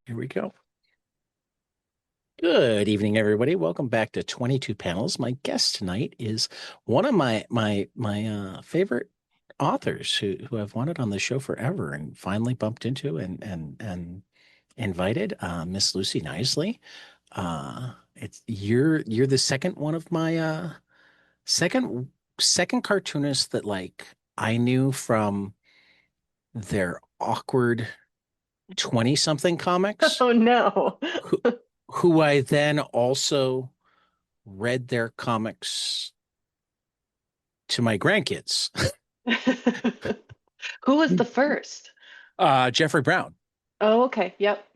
Here we go. Good evening, everybody. Welcome back to 22 Panels. My guest tonight is one of my favorite authors who I've wanted on the show forever and finally bumped into and invited, Miss Lucy Knisley. It's you're the second one of my second second cartoonist that I knew from their awkward 20 something comics. Oh no. who who I then also read their comics to my grandkids. Who was the first? Jeffrey Brown, Oh, okay. Yep.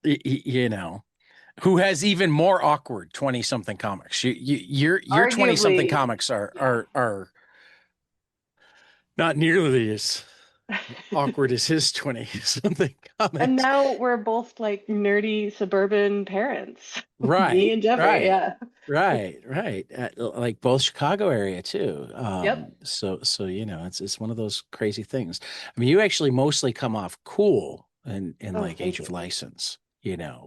you know, who has even more awkward 20 something comics. Your 20 something Arguably, comics are yeah. are not nearly as awkward as his 20 something And comics. now we're both like nerdy suburban parents. Me Right, and Jeffrey, right. yeah. Right. Like both Chicago area too. Yep. So it's one of those crazy things. I mean, you actually mostly come off cool in Oh, like Age thank of you. License,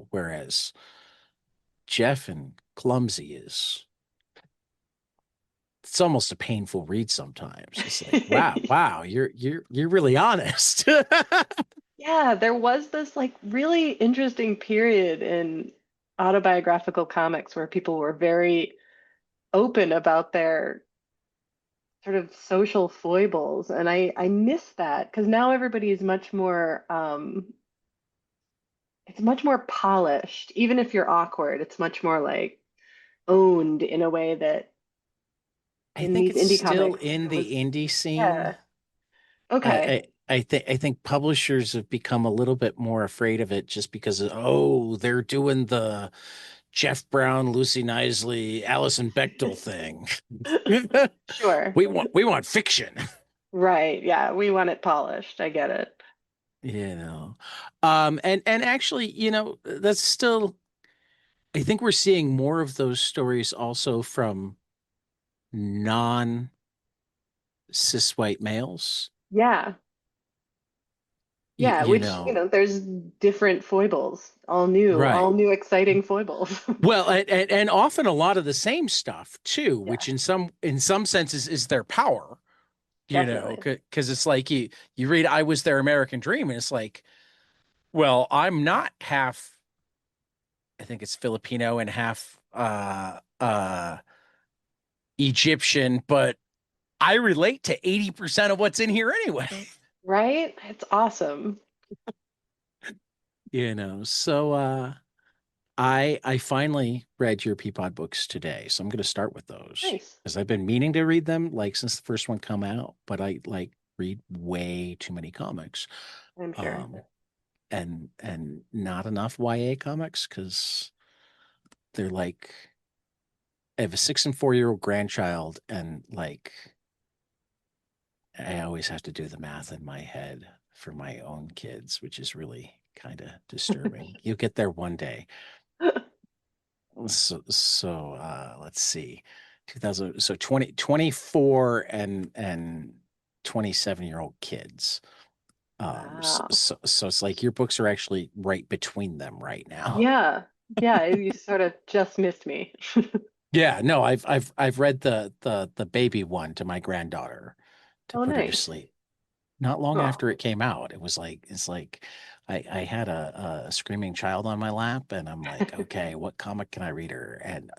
whereas Jeff and Clumsy is it's almost a painful read sometimes. It's like, wow, you're really honest. Yeah, there was this like really interesting period in autobiographical comics where people were very open about their sort of social foibles, and I miss that because now everybody is much more it's much more polished. Even if you're awkward, it's much more like owned in a way that I in think these it's indie still comics in it was. the indie scene. Yeah. Okay. I think publishers have become a little bit more afraid of it just because they're doing the Jeff Brown, Lucy Knisley, Alison Bechtel thing. Sure. We want fiction. Right. Yeah, we want it polished. I get it. You know. And actually, that's still I think we're seeing more of those stories also from non-cis white males. Yeah. You, Yeah, you which, know, there's different foibles, right. all new exciting foibles. Well, and often a lot of the same stuff too, Yeah, which in some senses is their power, definitely. because it's like you read I Was Their American Dream, and it's like, well, I'm not half, I think it's Filipino and half Egyptian, but I relate to 80% of what's in here anyway. Right? It's awesome. So I finally read your Peapod books today, so I'm going to start with those Nice. because I've been meaning to read them like since the first one come out, but I like read way too many comics, I'm sure. um, and not enough YA comics because they're like I have a 6 and 4 year old grandchild, and like I always have to do the math in my head for my own kids, which is really kind of disturbing. You'll get there one day. So let's see. 2000 so 2024 and 27-year-old kids. Wow. So it's like your books are actually right between them right now. Yeah. Yeah, you sort of just missed me. Yeah, no, I've read the baby one to my granddaughter to Oh, put her to nice. sleep. Not long Oh, after it came out, it's like I had a screaming child on my lap, and I'm like, okay, what comic can I read her? And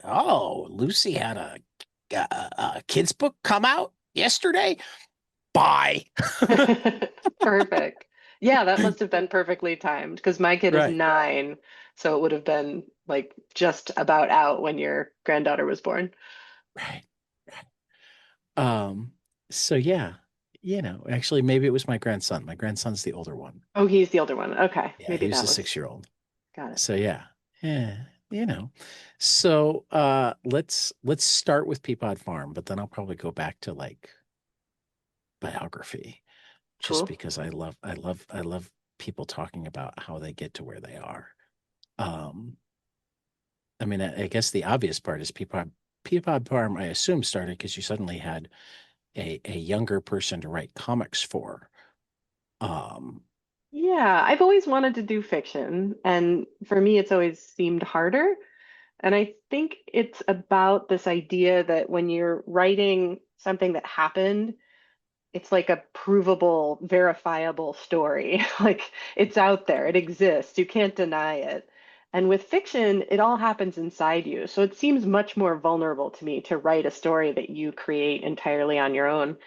Lucy had a kid's book come out yesterday. Bye. perfect. Yeah, that must have been perfectly timed because my kid is Right. 9, so it would have been like just about out when your granddaughter was born. Right. Um, so yeah, actually maybe it was my grandson. My grandson's the older one. Oh, he's the older one. Okay, Yeah, maybe he was that the was 6 year old. got it. So yeah. Yeah, you know. So let's start with Peapod Farm, but then I'll probably go back to like biography just Cool. because I love people talking about how they get to where they are. Um I mean, I guess the obvious part is Peapod Farm, I assume, started because you suddenly had a younger person to write comics for. Um, Yeah, I've always wanted to do fiction, and for me, it's always seemed harder. And I think it's about this idea that when you're writing something that happened, it's like a provable, verifiable story. Like it's out there, it exists, you can't deny it. And with fiction, it all happens inside you. So it seems much more vulnerable to me to write a story that you create entirely on your own.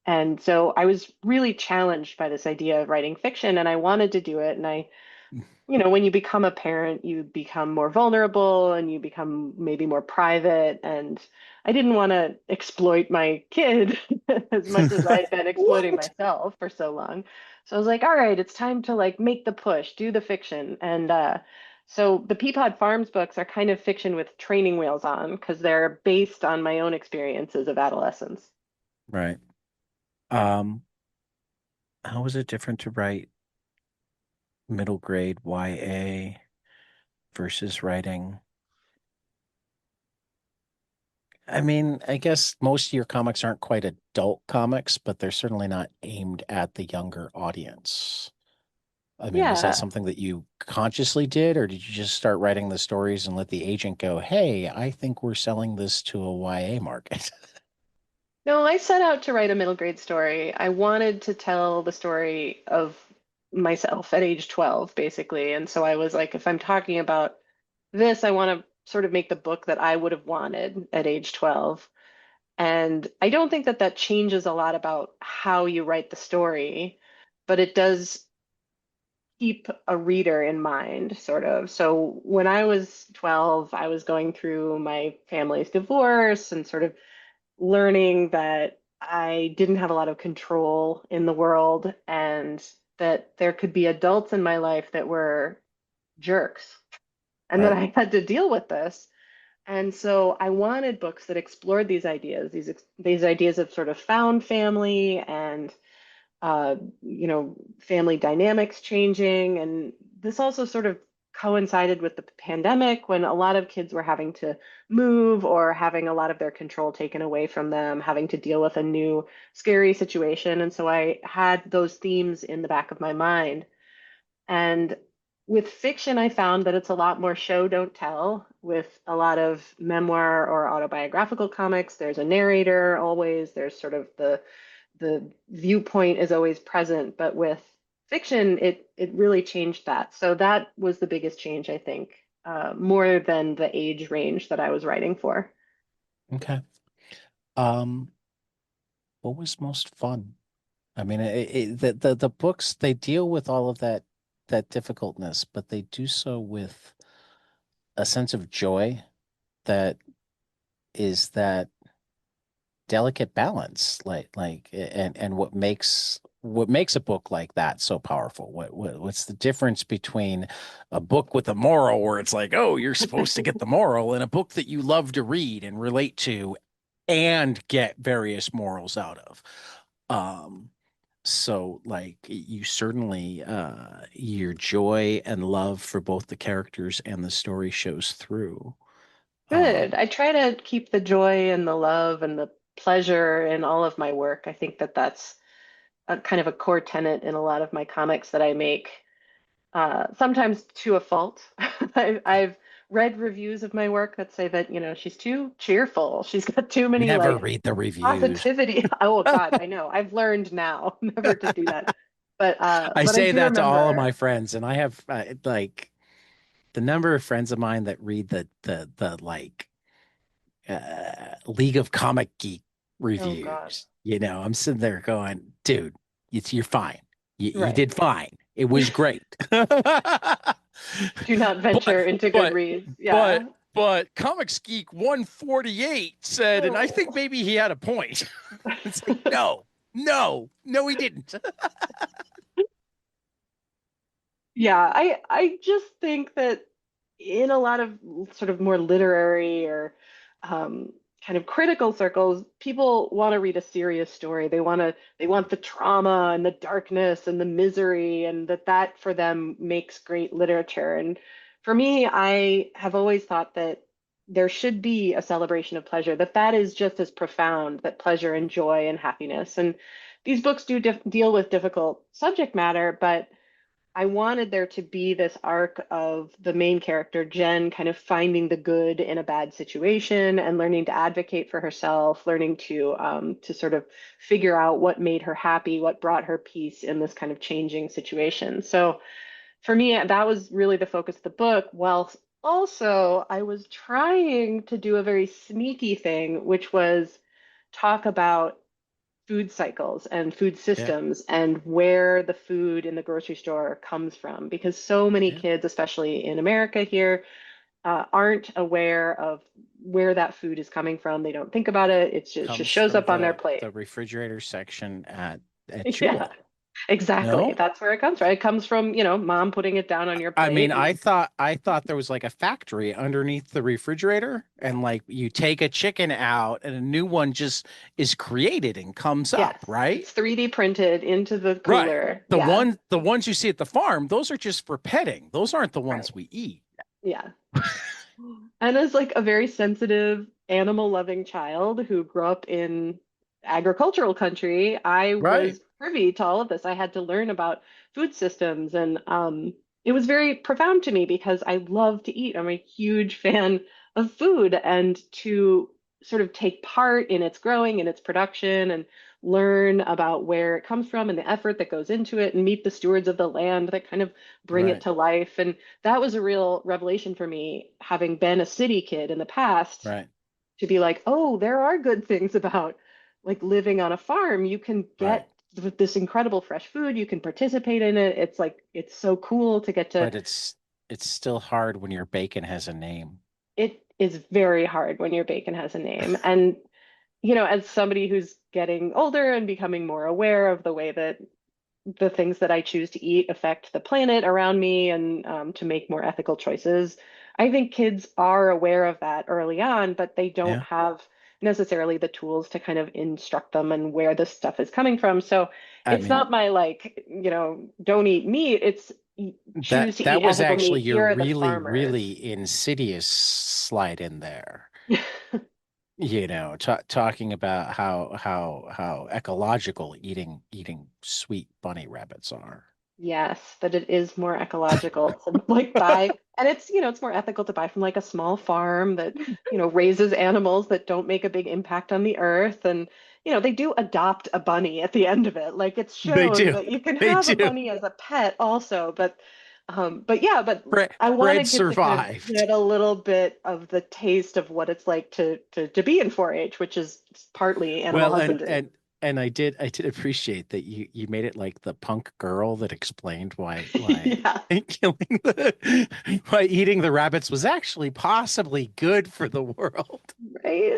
And so I was really challenged by this idea of writing fiction, and I wanted to do it. And when you become a parent, you become more vulnerable and you become maybe more private. And I didn't want to exploit my kid as much as I'd been exploiting What? myself for so long. So I was like, all right, it's time to like make the push, do the fiction. And so the Peapod Farms books are kind of fiction with training wheels on because they're based on my own experiences of adolescence. Right. Um, how is it different to write middle grade YA versus writing? I mean, I guess most of your comics aren't quite adult comics, but they're certainly not aimed at the younger audience. I mean, was that Yeah. something that you consciously did, or did you just start writing the stories and let the agent go, "Hey, I think we're selling this to a YA market"? No, I set out to write a middle grade story. I wanted to tell the story of myself at age 12, basically. And so I was like, if I'm talking about this, I want to sort of make the book that I would have wanted at age 12. And I don't think that that changes a lot about how you write the story, but it does keep a reader in mind, sort of. So when I was 12, I was going through my family's divorce and sort of learning that I didn't have a lot of control in the world and that there could be adults in my life that were jerks and that Right. I had to deal with this. And so I wanted books that explored these ideas, these ideas of sort of found family and family dynamics changing. And this also sort of coincided with the pandemic when a lot of kids were having to move or having a lot of their control taken away from them, having to deal with a new scary situation. And so I had those themes in the back of my mind. And with fiction, I found that it's a lot more show, don't tell. With a lot of memoir or autobiographical comics, there's a narrator always, there's sort of the viewpoint is always present, but with fiction, it really changed that. So that was the biggest change, I think, more than the age range that I was writing for. Okay. Um, what was most fun? I mean, the books they deal with all of that difficultness, but they do so with a sense of joy that is that delicate balance, and what makes a book like that so powerful? What's the difference between a book with a moral where it's like, oh, you're supposed to get the moral, and a book that you love to read and relate to and get various morals out of? Um, so like you certainly your joy and love for both the characters and the story shows through. Good. Um, I try to keep the joy and the love and the pleasure in all of my work. I think that that's a kind of a core tenet in a lot of my comics that I make. Sometimes to a fault. I've read reviews of my work that say that, she's too cheerful. She's got too many Never like read the reviews. positivity. Oh God, I know. I've learned now never to do that. I But I say do that to all of my remember. friends, and I have like the number of friends of mine that read the like League of Comic Geek Oh God. reviews. I'm sitting there going, dude, you're fine. You Right. did fine. It was great. but Do not venture into good but reads. but Yeah. but Comics Geek 148 said, and I think Oh. maybe he had a point. It's like, no, no, no, he didn't. Yeah, I just think that in a lot of sort of more literary or um, kind of critical circles, people want to read a serious story. They want the trauma and the darkness and the misery, and that for them makes great literature. And for me, I have always thought that there should be a celebration of pleasure, that is just as profound, that pleasure and joy and happiness. And these books do deal with difficult subject matter, but I wanted there to be this arc of the main character, Jen, kind of finding the good in a bad situation and learning to advocate for herself, learning to sort of figure out what made her happy, what brought her peace in this kind of changing situation. So for me, that was really the focus of the book. While also I was trying to do a very sneaky thing, which was talk about food cycles and food Yeah, systems and where the food in the grocery store comes from. Because so many yeah. kids, especially in America here, aren't aware of where that food is coming from. They don't think about it. It just Comes shows from up on their plate. the refrigerator section at Yeah, Jewel. exactly. No? That's where it comes from. It comes from, mom putting it down on your I mean, plate. And I thought there was like a factory underneath the refrigerator, and like you take a chicken out and a new one just is created and comes up, yes, right? it's 3D printed into the Right. cooler. Yeah, The ones you see at the farm, those are just for petting. Those aren't the right. ones we eat. Yeah. And as like a very sensitive, animal-loving child who grew up in agricultural country, I Right. was privy to all of this. I had to learn about food systems, and it was very profound to me because I love to eat. I'm a huge fan of food, and to sort of take part in its growing and its production and learn about where it comes from and the effort that goes into it and meet the stewards of the land that kind of bring it Right. to life. And that was a real revelation for me, having been a city kid in the past, Right. to be like, oh, there are good things about like living on a farm. You can Right. get this incredible fresh food, you can participate in it. It's like it's so cool to get to. But it's still hard when your bacon has a name. It is very hard when your bacon has a name. And as somebody who's getting older and becoming more aware of the way that the things that I choose to eat affect the planet around me, and to make more ethical choices. I think kids are aware of that early on, but they don't Yeah. have necessarily the tools to kind of instruct them and where this stuff is coming from. So I it's mean, not my like, don't eat meat. It's choose to that eat was ethical actually meat. your Here are the really, farmers. really insidious slide in there. Talking about how ecological eating sweet bunny rabbits are. Yes, that it is more ecological to like buy, and it's more ethical to buy from like a small farm that, raises animals that don't make a big impact on the earth. And, they do adopt a bunny at the end of it. Like it's They shown do. that you can They have a do. bunny as a pet also, but yeah, but I Fred wanted kids to kind of survived. get a little bit of the taste of what it's like to be in 4-H, which is partly animal Well, husbandry. and I did appreciate that you made it like the punk girl that explained why Yeah. killing why eating the rabbits was actually possibly good for the world. Right?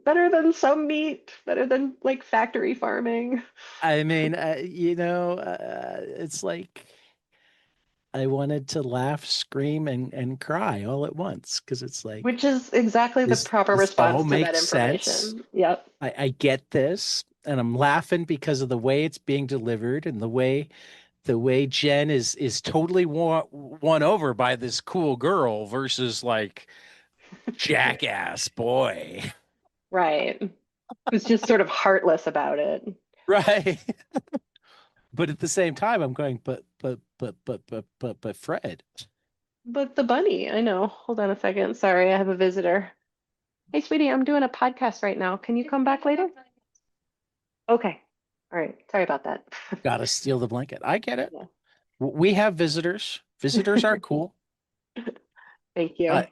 Better than some meat, better than like factory farming, I mean, it's like I wanted to laugh, scream, and cry all at once because it's like which is exactly the proper this all response to that makes sense. information. Yep. I get this, and I'm laughing because of the way it's being delivered and the way Jen is totally won over by this cool girl versus like jackass boy. Right. It's just sort of heartless about it. Right. But at the same time, I'm going, but Fred. But the bunny, I know. Hold on a second. Sorry, I have a visitor. Hey, sweetie, I'm doing a podcast right now. Can you come back later? Okay. All right. Sorry about that. Gotta steal the blanket. I get it. Yeah. We have visitors. Visitors are cool. Thank I you.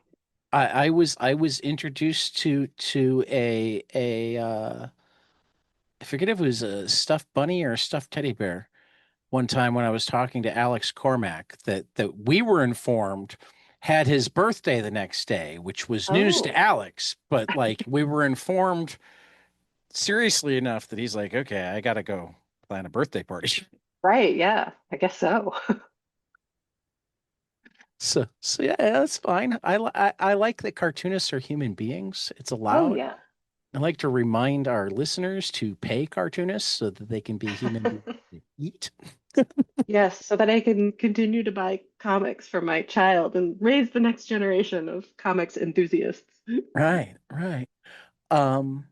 I was introduced to a I forget if it was a stuffed bunny or a stuffed teddy bear one time when I was talking to Alex Cormack that we were informed had his birthday the next day, which was news to Oh, Alex, but like we were informed seriously enough that he's like, okay, I gotta go plan a birthday party. right. Yeah, I guess so. So yeah, that's fine. I like that cartoonists are human beings. It's Oh, allowed. yeah. I like to remind our listeners to pay cartoonists so that they can be human beings to eat. Yes, so that I can continue to buy comics for my child and raise the next generation of comics enthusiasts. Right, right. Um,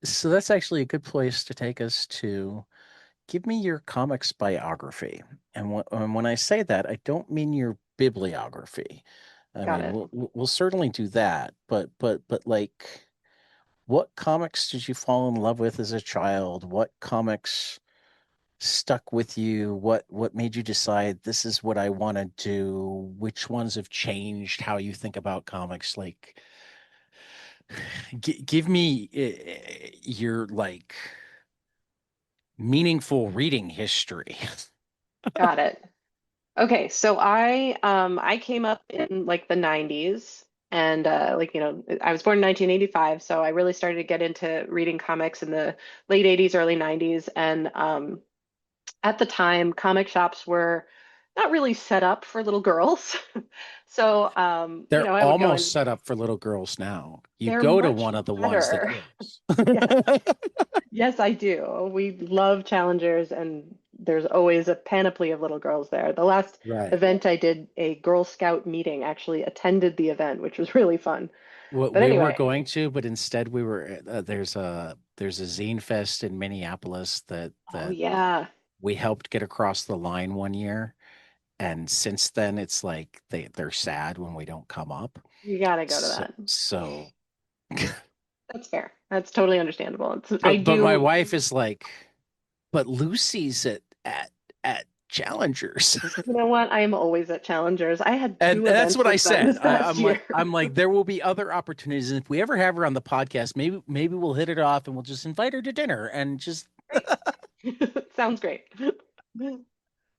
so that's actually a good place to take us to give me your comics biography. And when I say that, I don't mean your bibliography. I Got mean, it. we'll certainly do that, but like, what comics did you fall in love with as a child? What comics stuck with you? What made you decide this is what I want to do? Which ones have changed how you think about comics? Like, give me your like meaningful reading history. Got it. Okay, so I came up in like the 90s and like I was born in 1985, so I really started to get into reading comics in the late 80s, early 90s, and at the time comic shops were not really set up for little girls. So They're I would go almost and set up for little girls now. You they're go to much one of the ones that better. is. Yes. Yes, I do. We love challengers, and there's always a panoply of little girls there. The last Right. event I did, a Girl Scout meeting, actually attended the event, which was really fun. What But we were anyway, going to, but instead we were there's a zine fest in Minneapolis oh that yeah, we helped get across the line one year, and since then it's like they're sad when we don't come up. you gotta go to So, that. so That's fair. That's totally understandable. I but my do, wife is like, but Lucy's at Challengers. you know what? I am always at challengers. I had And two that's events what I with them said. this past year. I'm like, there will be other opportunities. And if we ever have her on the podcast, maybe we'll hit it off and we'll just invite her to dinner and just Great. Sounds great.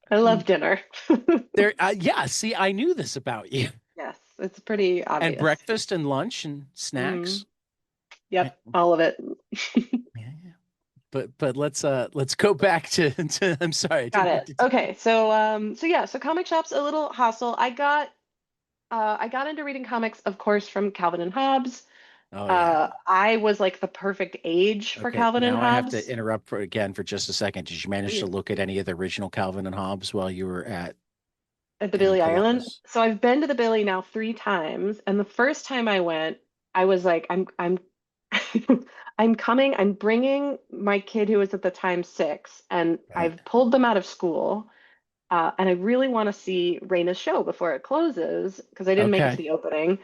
I love dinner. there. Yeah, see, I knew this about you. Yes, it's pretty And obvious. breakfast and lunch and Hmm. snacks. Yeah, Yep, all of it. yeah. But let's go back to I'm sorry, I Got didn't mean it. to. Okay, so yeah, so comic shops a little hostile. I got into reading comics, of course, from Calvin and Hobbes. Oh yeah. I was like the perfect age for Okay, Calvin and now I have to Hobbes interrupt again for just a second. Did you manage to look at any of the original Calvin and Hobbes while you were at the in Billy Ireland. Columbus? So I've been to the Billy now 3 times, and the first time I went, I was like, I'm I'm coming. I'm bringing my kid who was at the time 6, and Right. I've pulled them out of school. And I really want to see Raina's show before it closes because I didn't make it to Okay. the opening.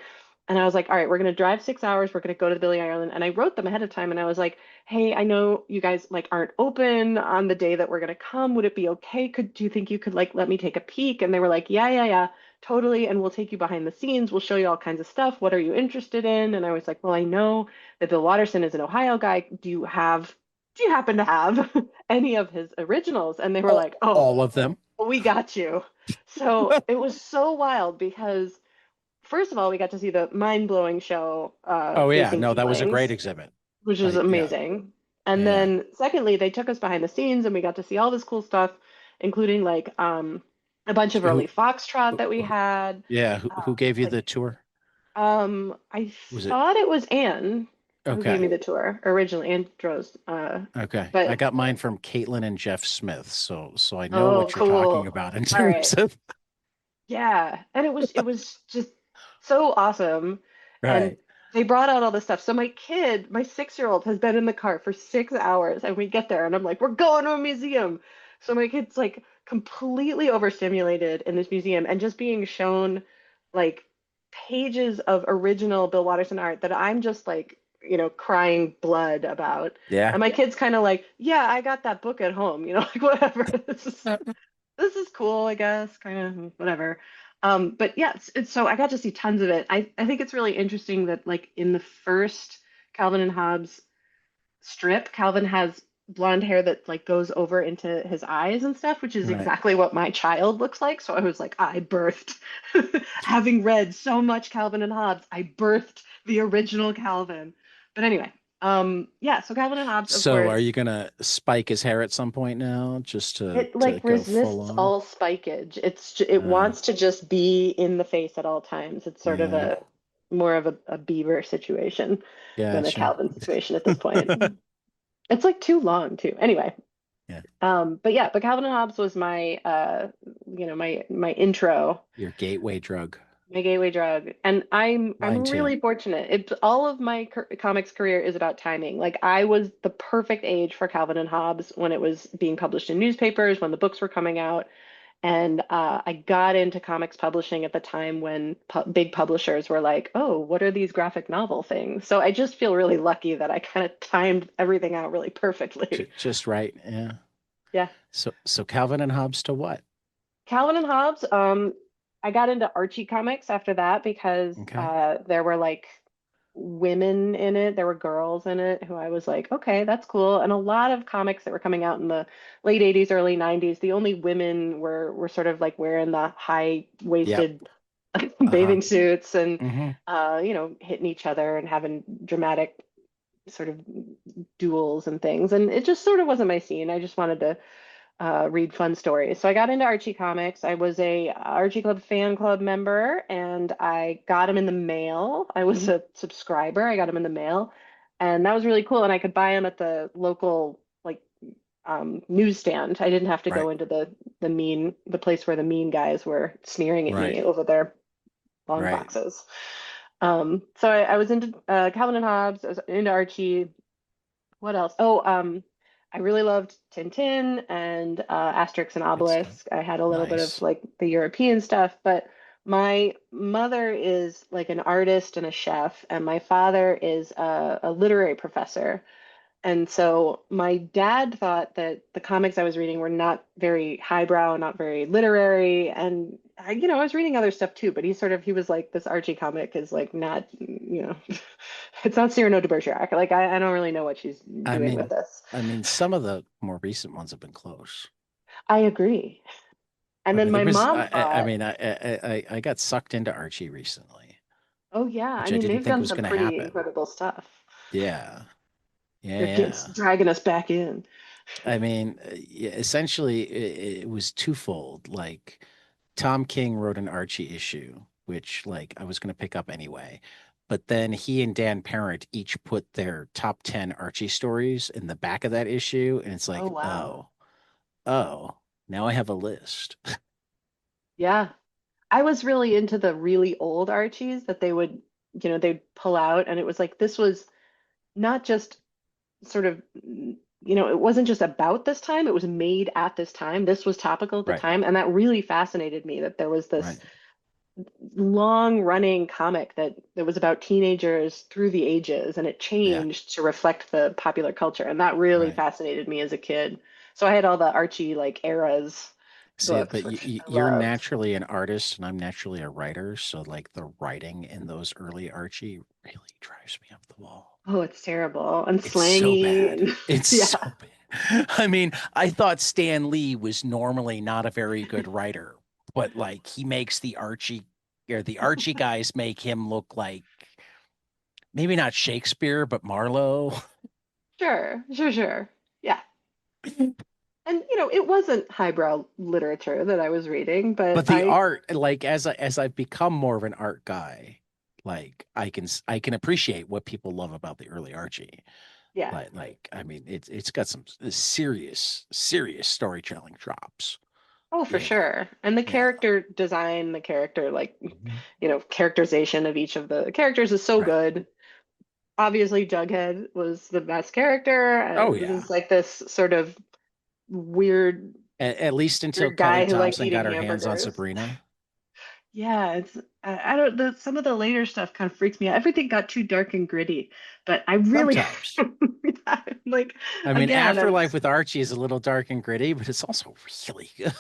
And I was like, all right, we're going to drive 6 hours. We're going to go to the Billy Ireland. And I wrote them ahead of time. And I was like, hey, I know you guys like aren't open on the day that we're going to come. Would it be okay? Do you think you could like let me take a peek? And they were like, yeah, yeah, yeah, totally. And we'll take you behind the scenes. We'll show you all kinds of stuff. What are you interested in? And I was like, well, I know that Bill Watterson is an Ohio guy. Do you happen to have any of his originals? And they were like, oh, All of them. we got you. So it was so wild because, first of all, we got to see the mind-blowing show, Oh yeah, Facing no, that was a great Feelings, exhibit. which was Yeah, amazing. And yeah. then, secondly, they took us behind the scenes and we got to see all this cool stuff, including like a bunch of Who, early Foxtrot that we who had. yeah, who gave you Like, the tour? I Was it thought it was Anne who gave me okay? the tour originally, Anne Droz. Okay. I But got mine from Caitlin and Jeff Smith, so I know oh, what you're talking cool. about in All right. terms of Yeah, and it was just so awesome. And right. they brought out all this stuff. So my kid, my 6-year-old, has been in the car for 6 hours, and we get there, and I'm like, "We're going to a museum." So my kid's like completely overstimulated in this museum, and just being shown like pages of original Bill Watterson art that I'm just like, crying blood about. Yeah. And my kid's kind of like, "Yeah, I got that book at home," like whatever. This is cool, I guess, kind of whatever. But yeah, so I got to see tons of it. I think it's really interesting that like in the first Calvin and Hobbes strip, Calvin has blonde hair that like goes over into his eyes and stuff, which is Right. exactly what my child looks like. So I was like, I birthed, having read so much Calvin and Hobbes, I birthed the original Calvin. But anyway, yeah, so Calvin and Hobbes, of So are course. you gonna spike his hair at some point now, just It to like go full resists on? all spikage. It Uh, wants to just be in the face at all times. It's sort of yeah. a more of a beaver situation than a Gotcha. Calvin situation at this point. It's like too long too. Anyway, Yeah. but yeah, but Calvin and Hobbes was my my intro. Your gateway drug. My gateway drug. And I'm Mine too. really fortunate. It's all of my comics career is about timing. Like I was the perfect age for Calvin and Hobbes when it was being published in newspapers, when the books were coming out. And I got into comics publishing at the time when pu big publishers were like, "Oh, what are these graphic novel things?" So I just feel really lucky that I kind of timed everything out really perfectly. Just right. Yeah. Yeah. So Calvin and Hobbes to what? Calvin and Hobbes, I got into Archie comics after that because Okay. there were like women in it, there were girls in it who I was like, okay, that's cool. And a lot of comics that were coming out in the late 80s, early 90s, the only women were sort of like wearing the Yep. high-waisted Uh-huh. bathing suits and Hmm. hitting each other and having dramatic sort of duels and things. And it just sort of wasn't my scene. I just wanted to read fun stories. So I got into Archie comics. I was a Archie Club fan club member, and I got them in the mail. I was a subscriber. I got them in the mail, and that was really cool. And I could buy them at the local like newsstand. I didn't have to go Right. into the place where the mean guys were sneering at Right. me over their long Right. boxes. So I was into Calvin and Hobbes. I was into Archie. What else? Oh, I really loved Tintin and Asterix and Good stuff. Obelix. I had a little bit of Nice. like the European stuff, but my mother is like an artist and a chef, and my father is a literary professor. And so my dad thought that the comics I was reading were not very highbrow, not very literary. And I was reading other stuff too, but he was like, this Archie comic is like not, it's not Cyrano de Bergerac. Like, I don't really know what she's I doing with mean, this. some of the more recent ones have been close. I agree. And I then mean, there my was. mom thought, I got sucked into Archie recently, oh, yeah, I which I mean, didn't they've think done was some going to pretty happen. incredible stuff. Yeah. Yeah. They're getting Yeah. dragging us back in. I mean, yeah, essentially, it was twofold. Like, Tom King wrote an Archie issue, which, like, I was going to pick up anyway. But then he and Dan Parent each put their top 10 Archie stories in the back of that issue. And it's Oh, like, wow. oh, now I have a list. Yeah. I was really into the really old Archies that they'd pull out. And it was like, this was not just sort of, it wasn't just about this time, it was made at this time. This was topical at the Right. time. And that really fascinated me that there was this Right. long running comic that was about teenagers through the ages and it Yeah. changed to reflect the popular culture. And that really Right. fascinated me as a kid. So I had all the Archie like eras See, books, but which I you're loved. naturally an artist and I'm naturally a writer. So, like, the writing in those early Archie really drives me up the wall. Oh, it's terrible and It's so slangy bad. and It's yeah, so bad. I mean, I thought Stan Lee was normally not a very good writer, but like he makes the Archie guys make him look like maybe not Shakespeare, but Marlowe. sure. Yeah. And it wasn't highbrow literature that I was reading, but But the art, like as I've become more of an art guy, like I can appreciate what people love about the early Archie. yeah. I mean, it's got some serious storytelling chops. Oh, for Yeah, sure. And the yeah. character design, the character Mhm. characterization of each of the characters is so Right. good. Obviously, Jughead was the best character. Oh This yeah. is like this sort of weird, At least until weird Kelly guy who likes Thompson eating got her hands on hamburgers. Sabrina. Yeah, it's I don't some of the later stuff kind of freaks me out. Everything got too dark and gritty, but I really Sometimes. like I mean, again, I'm Afterlife with Archie is a little dark and gritty, but it's also really good.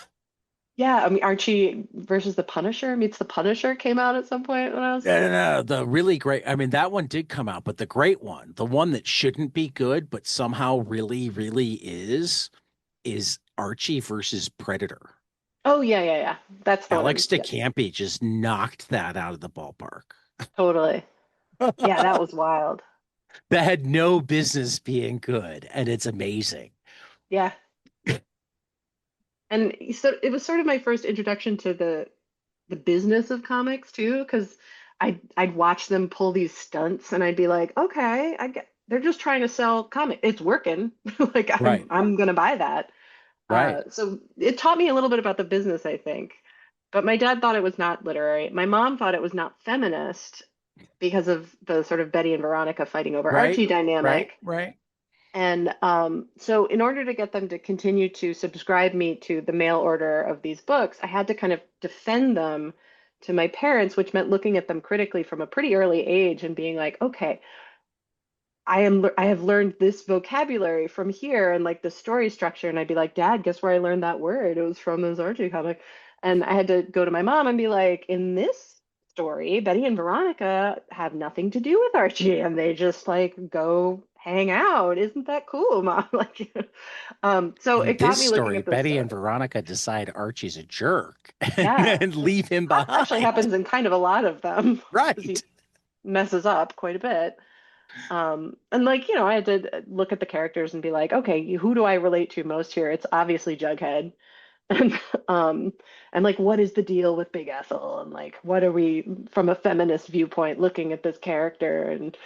yeah, I mean Archie versus the Punisher meets the Punisher came out at some point when I was No. The really great, I mean, that one did come out, but the great one, the one that shouldn't be good, but somehow really is Archie versus Predator. oh yeah. That's the one Alex yeah, DeCampi just knocked that out of the ballpark. totally. Yeah, that was wild. That had no business being good, and it's amazing. Yeah. And so it was sort of my first introduction to the business of comics too, because I'd watch them pull these stunts and I'd be like, okay, I get they're just trying to sell comic. It's working. Like I'm Right, I'm gonna buy that. right. So it taught me a little bit about the business, I think. but my dad thought it was not literary. My mom thought it was not feminist because of the sort of Betty and Veronica fighting over Right, Archie right, dynamic. right. And so, in order to get them to continue to subscribe me to the mail order of these books, I had to kind of defend them to my parents, which meant looking at them critically from a pretty early age and being like, okay, I have learned this vocabulary from here and like the story structure. And I'd be like, Dad, guess where I learned that word? It was from this Archie comic. And I had to go to my mom and be like, in this story, Betty and Veronica have nothing to do with Archie and they just like go hang out. Isn't that cool, Mom? Like, so In it got this me looking story, at those Betty and stories. Veronica decide Archie's a jerk Yeah. and leave him That actually behind. happens in kind of a lot of them because Right. he messes up quite a bit. And like, I had to look at the characters and be like, okay, who do I relate to most here? It's obviously Jughead. And and like what is the deal with Big Ethel? And like what are we from a feminist viewpoint looking at this character? And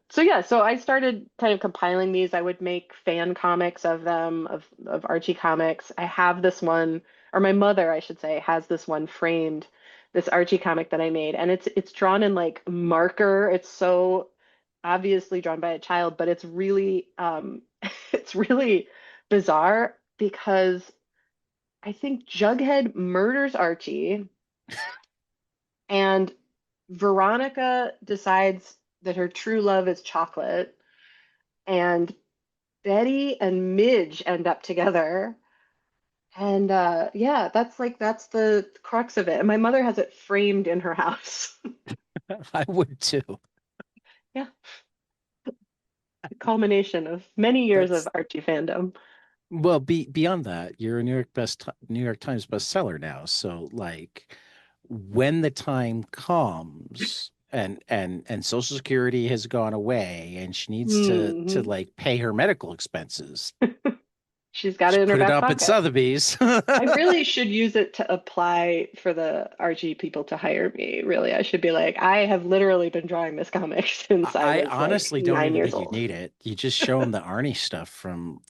so yeah, so I started kind of compiling these. I would make fan comics of them, of Archie comics. I have this one, or my mother, I should say, has this one framed, this Archie comic that I made. And it's drawn in like marker. It's so obviously drawn by a child, but it's really it's really bizarre because I think Jughead murders Archie, and Veronica decides that her true love is chocolate, and Betty and Midge end up together. And yeah, that's the crux of it. And my mother has it framed in her house. I would too. Yeah, the culmination of many years of That's Archie fandom. well, beyond that, you're a New York Times bestseller now. So like when the time comes and Social Security has gone away and she needs to Hmm. like pay her medical expenses, She's got she it in her put it back up at pocket. Sotheby's. I really should use it to apply for the RG people to hire me. Really, I should be like, I have literally been drawing this comic since I I was like honestly don't nine even years think you old. need it. You just show them the Arnie stuff from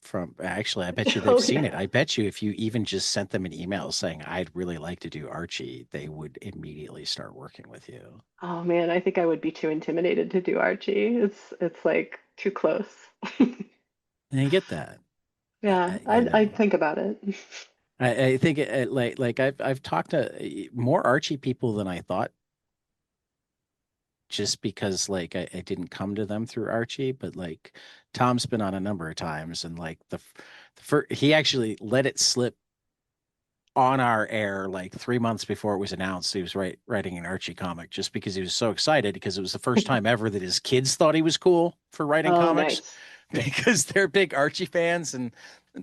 actually, I bet you they've Oh seen it. yeah. I bet you if you even just sent them an email saying I'd really like to do Archie, they would immediately start working with you. Oh man, I think I would be too intimidated to do Archie. It's like too close. And you get that. Yeah, You I'd know. think about it. I think like I've talked to more Archie people than I thought just because like I didn't come to them through Archie, but like Tom's been on a number of times and like the first he actually let it slip on our air like 3 months before it was announced he was writing an Archie comic just because he was so excited because it was the first time ever that his kids thought he was cool for writing Oh, comics nice. because they're big Archie fans and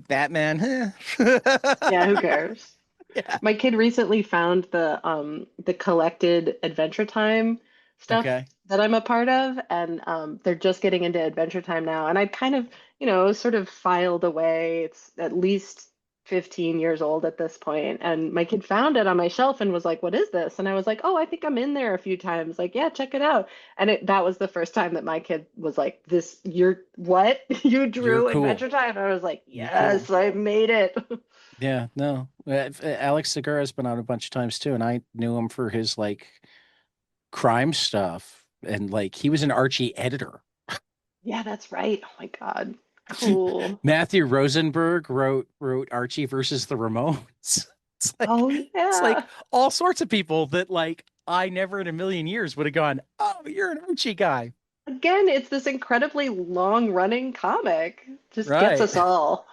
Batman. Yeah, who cares? Yeah. My kid recently found the collected Adventure Time stuff Okay. that I'm a part of, and they're just getting into Adventure Time now. And I kind of, sort of filed away. It's at least 15 years old at this point, and my kid found it on my shelf and was like, "What is this?" And I was like, "Oh, I think I'm in there a few times. Like, yeah, check it out." And that was the first time that my kid was like, "This, you're what? You You're drew cool. Adventure Time?" And I was like, You're cool. "Yes, I made it." Yeah, no. Alex Segura's been on a bunch of times too, and I knew him for his like crime stuff. And like he was an Archie editor. Yeah, that's right. Oh my God. Cool. Matthew Rosenberg wrote Archie versus the Ramones. Oh It's like yeah. all sorts of people that like I never in a million years would have gone, "Oh, you're an Archie guy." Again, it's this incredibly long running comic. Just gets Right. us all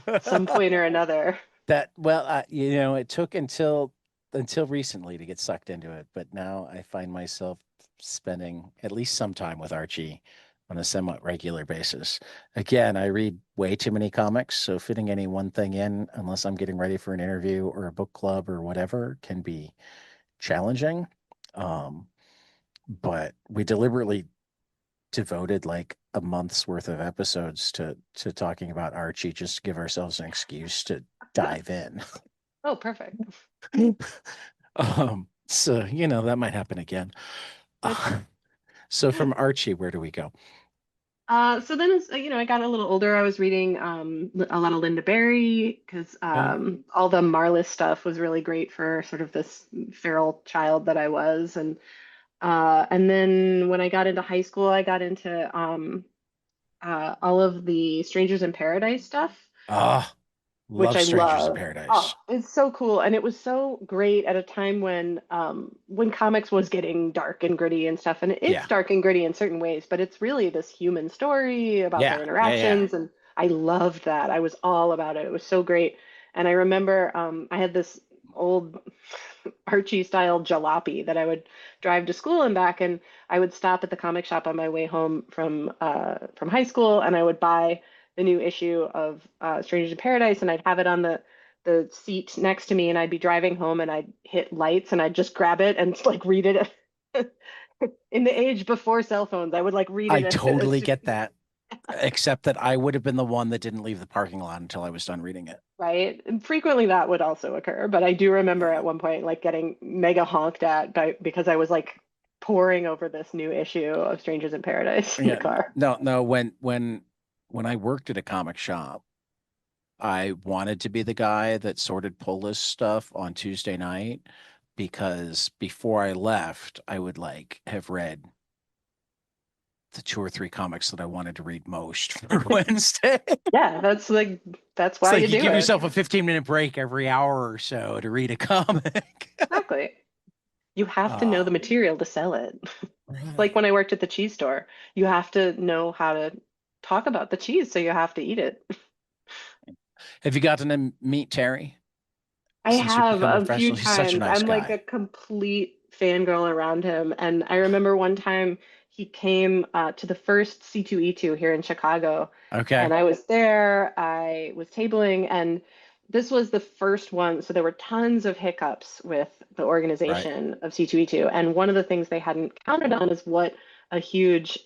at some point or another. That well, it took until recently to get sucked into it, but now I find myself spending at least some time with Archie on a somewhat regular basis. Again, I read way too many comics, so fitting any one thing in, unless I'm getting ready for an interview or a book club or whatever, can be challenging. Um, but we deliberately devoted like a month's worth of episodes to talking about Archie just to give ourselves an excuse to dive in. Oh, perfect. So that might happen again. That's Uh, so from Archie, where do we go? So then as I got a little older, I was reading a lot of Linda Berry because Okay. all the Marlis stuff was really great for sort of this feral child that I was. And then when I got into high school, I got into all of the Strangers in Paradise stuff, Ah, which love I Strangers in love. Oh, Paradise. it's so cool. And it was so great at a time when comics was getting dark and gritty and stuff. And it's Yeah. dark and gritty in certain ways, but it's really this human story about their Yeah. Yeah. Yeah. interactions. And I loved that. I was all about it. It was so great. And I remember I had this old Archie style jalopy that I would drive to school and back, and I would stop at the comic shop on my way home from high school, and I would buy the new issue of Strangers in Paradise, and I'd have it on the seat next to me, and I'd be driving home, and I'd hit lights, and I'd just grab it and like read it. In the age before cell phones, I would like read I it as totally soon, get that, except that I would have been the one that didn't leave the parking lot until I was done reading it. right? And frequently that would also occur, but I do remember Yeah. at one point like getting mega honked at because I was like poring over this new issue of Strangers in Paradise in the Yeah. car. No, no, when I worked at a comic shop, I wanted to be the guy that sorted pull list stuff on Tuesday night because before I left, I would like have read the two or three comics that I wanted to read most for Wednesday. Yeah, that's It's why like you you do give it. yourself a 15-minute break every hour or so to read a comic. Exactly. You have to know the Uh, material to sell it. Like right. when I worked at the cheese store, you have to know how to talk about the cheese, so you have to eat it. Have you gotten to meet Terry I since you've have become a few professional? He's such a times. nice I'm like a guy. complete fangirl around him. And I remember one time he came to the first C2E2 here in Chicago. Okay. And I was there, I was tabling, and this was the first one. So there were tons of hiccups with the Right. organization of C2E2. And one of the things they hadn't counted on is what a huge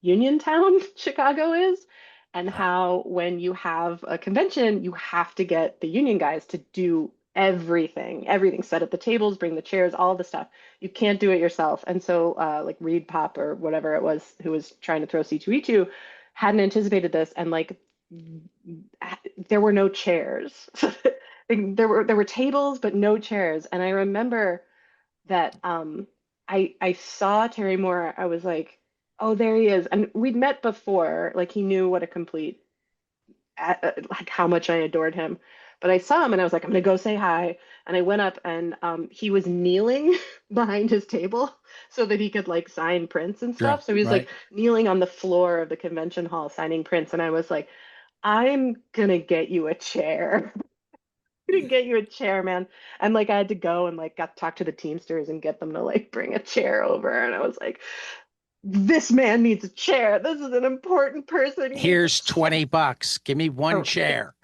union town Chicago is and Yeah. how when you have a convention, you have to get the union guys to do everything, set up the tables, bring the chairs, all the stuff. You can't do it yourself. And so, like Reed Pop or whatever it was who was trying to throw C2E2 hadn't anticipated this, and like there were no chairs. There were tables, but no chairs. And I remember that I saw Terry Moore. I was like, oh, there he is. And we'd met before. Like he knew what a complete like how much I adored him. But I saw him and I was like, I'm gonna go say hi. And I went up and he was kneeling behind his table so that he could like sign prints and Sure. stuff. So he was like Right. kneeling on the floor of the convention hall signing prints. And I was like, I'm gonna get you a chair. I'm gonna get you a chair, man. And like I had to go and like got to talk to the Teamsters and get them to like bring a chair over. And I was like, this man needs a chair. This is an important person. He needs a Here's chair. 20 bucks. Give me one Oh, chair.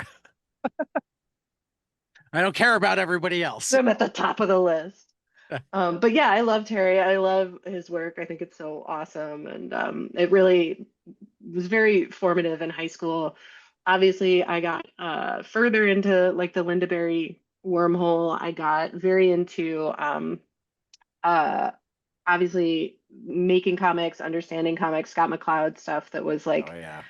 I don't care about everybody else. I'm at the top of the list. But yeah, I love Terry. I love his work. I think it's so awesome. And it really was very formative in high school. Obviously, I got further into like the Linda Berry wormhole. I got very into uh, obviously making comics, understanding comics, Scott McCloud stuff that was Oh like yeah.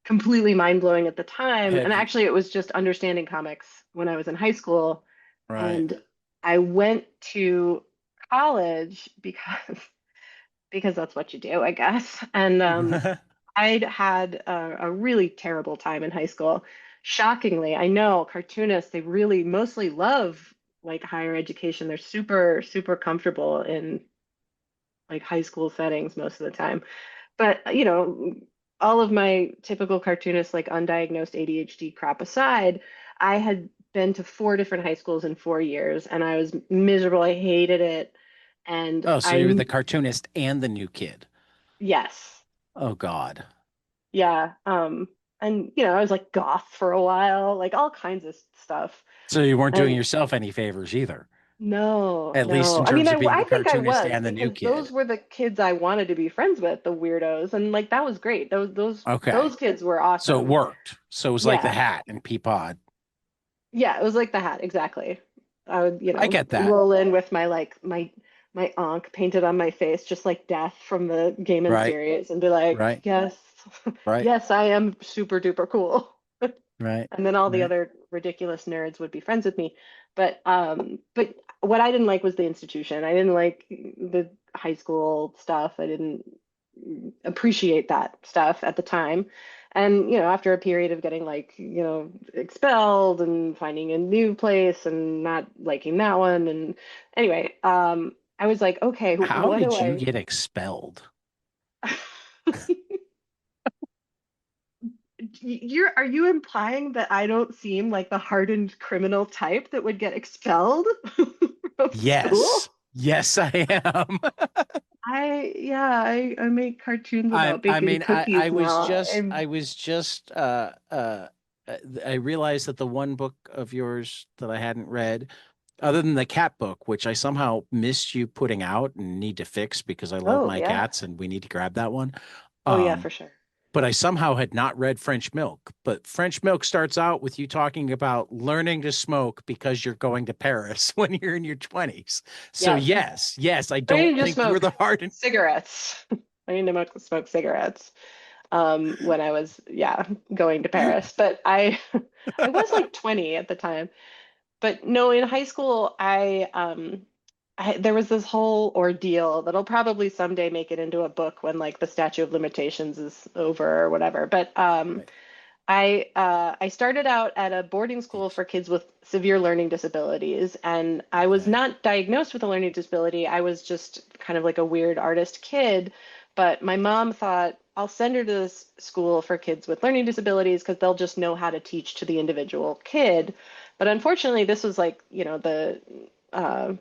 completely mind blowing at the time. And Have you actually, it was just understanding comics when I was in high school. right. And I went to college because that's what you do, I guess. And I'd had a really terrible time in high school. Shockingly, I know cartoonists, they really mostly love like higher education. They're super, super comfortable in like high school settings most of the time. But, all of my typical cartoonist, like undiagnosed ADHD crap aside, I had been to four different high schools in 4 years and I was miserable. I hated it. And Oh, so you're the cartoonist and the new kid. yes, Oh God. yeah. And, I was like goth for a while, like all kinds of stuff. So you weren't doing And yourself any favors either, no, at least no. in I mean, terms I, of being the I think I cartoonist was and the new because those kid. were the kids I wanted to be friends with, the weirdos. And like that was great. Those Okay. kids were So it awesome. worked. So it was like the Yeah. hat and Peapod. Yeah, it was like the hat, exactly. I would, I get that. roll in with my like my my ankh painted on my face, just like death from the game and Right. series, and be like, Right. yes, Right. yes, I am super duper cool. Right. And then all the Right. other ridiculous nerds would be friends with me. But what I didn't like was the institution. I didn't like the high school stuff. I didn't appreciate that stuff at the time. And, after a period of getting like, expelled and finding a new place and not liking that one. And anyway, I was like, okay, How what do did you I? get expelled? Are you implying that I don't seem like the hardened criminal type that would get expelled from school? Yes. Yes, I am. I make cartoons about I baking mean, cookies now. I was just I realized that the one book of yours that I hadn't read, other than the cat book, which I somehow missed you putting out and need to fix because I love Oh my yeah. cats and we need to grab that one. Oh yeah, Um, for sure. but I somehow had not read French Milk. But French Milk starts out with you talking about learning to smoke because you're going to Paris when you're in your 20s. So Yep. yes, yes, I I don't need to think you're smoke the hardened. cigarettes. I need to smoke cigarettes when I was, yeah, going to Paris. But I was like 20 at the time. But no, in high school, there was this whole ordeal that'll probably someday make it into a book when like the statute of limitations is over or whatever. But Right. I started out at a boarding school Jeez. for kids with severe learning disabilities, and I was Okay. not diagnosed with a learning disability. I was just kind of like a weird artist kid. But my mom thought I'll send her to this school for kids with learning disabilities because they'll just know how to teach to the individual kid. But unfortunately, this was like, the uh,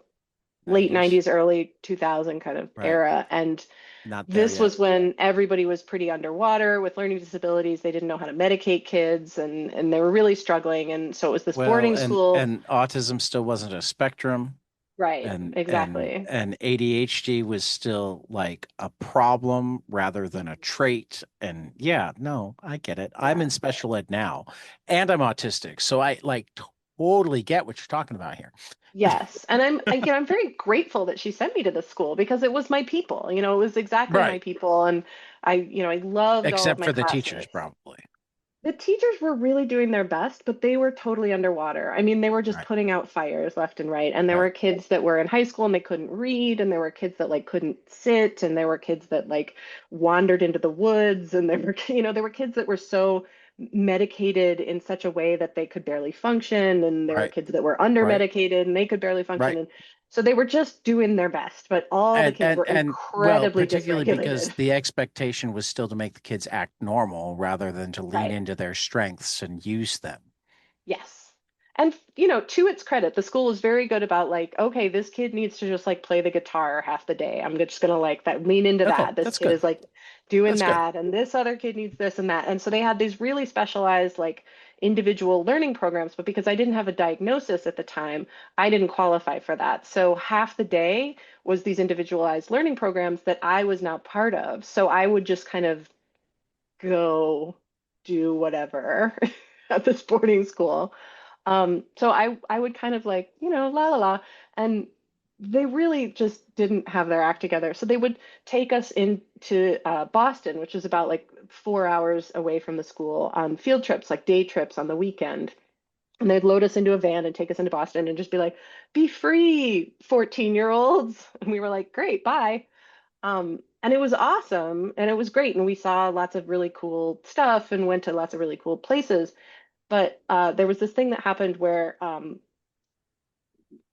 late 90s. 90s, early 2000 kind of Right. era. And Not there this yet. was when everybody was pretty underwater with learning disabilities. They didn't know how to medicate kids and they were really struggling. And so it was this Well, boarding school. and autism still wasn't a spectrum Right, exactly. and ADHD was still like a problem rather than a trait. And yeah, no, I get it. I'm Yeah. in special ed now and I'm autistic. So I like totally get what you're talking about here. Yes. And I'm very grateful that she sent me to this school because it was my people. It was exactly my Right. people. And I loved all of Except my for the teachers, classmates. probably. The teachers were really doing their best, but they were totally underwater. I mean, they were just Right. putting out fires left and right. And there Right. were kids that were in high school and they couldn't read, and there were kids that like couldn't sit, and there were kids that like wandered into the woods, and there were, there were kids that were so medicated in such a way that they could barely function, and there were Right. kids that were under Right. medicated and they could barely function. Right. And so they were just doing their best, but all the kids were And well, incredibly particularly because dysregulated. the expectation was still to make the kids act normal rather than to lean Right. into their strengths and use them. Yes. And to its credit, the school was very good about like, okay, this kid needs to just like play the guitar half the day. I'm just gonna like that lean into Okay, that. This that's kid good. is like doing That's good. that, and this other kid needs this and that. And so they had these really specialized like individual learning programs, but because I didn't have a diagnosis at the time, I didn't qualify for that. So half the day was these individualized learning programs that I was not part of. So I would just kind of go do whatever at this boarding school. So I would kind of like, la la la. And they really just didn't have their act together. So they would take us into Boston, which is about like 4 hours away from the school, on field trips, like day trips on the weekend. And they'd load us into a van and take us into Boston and just be like, be free, 14-year-olds. And we were like, great, bye. And it was awesome and it was great. And we saw lots of really cool stuff and went to lots of really cool places. But there was this thing that happened where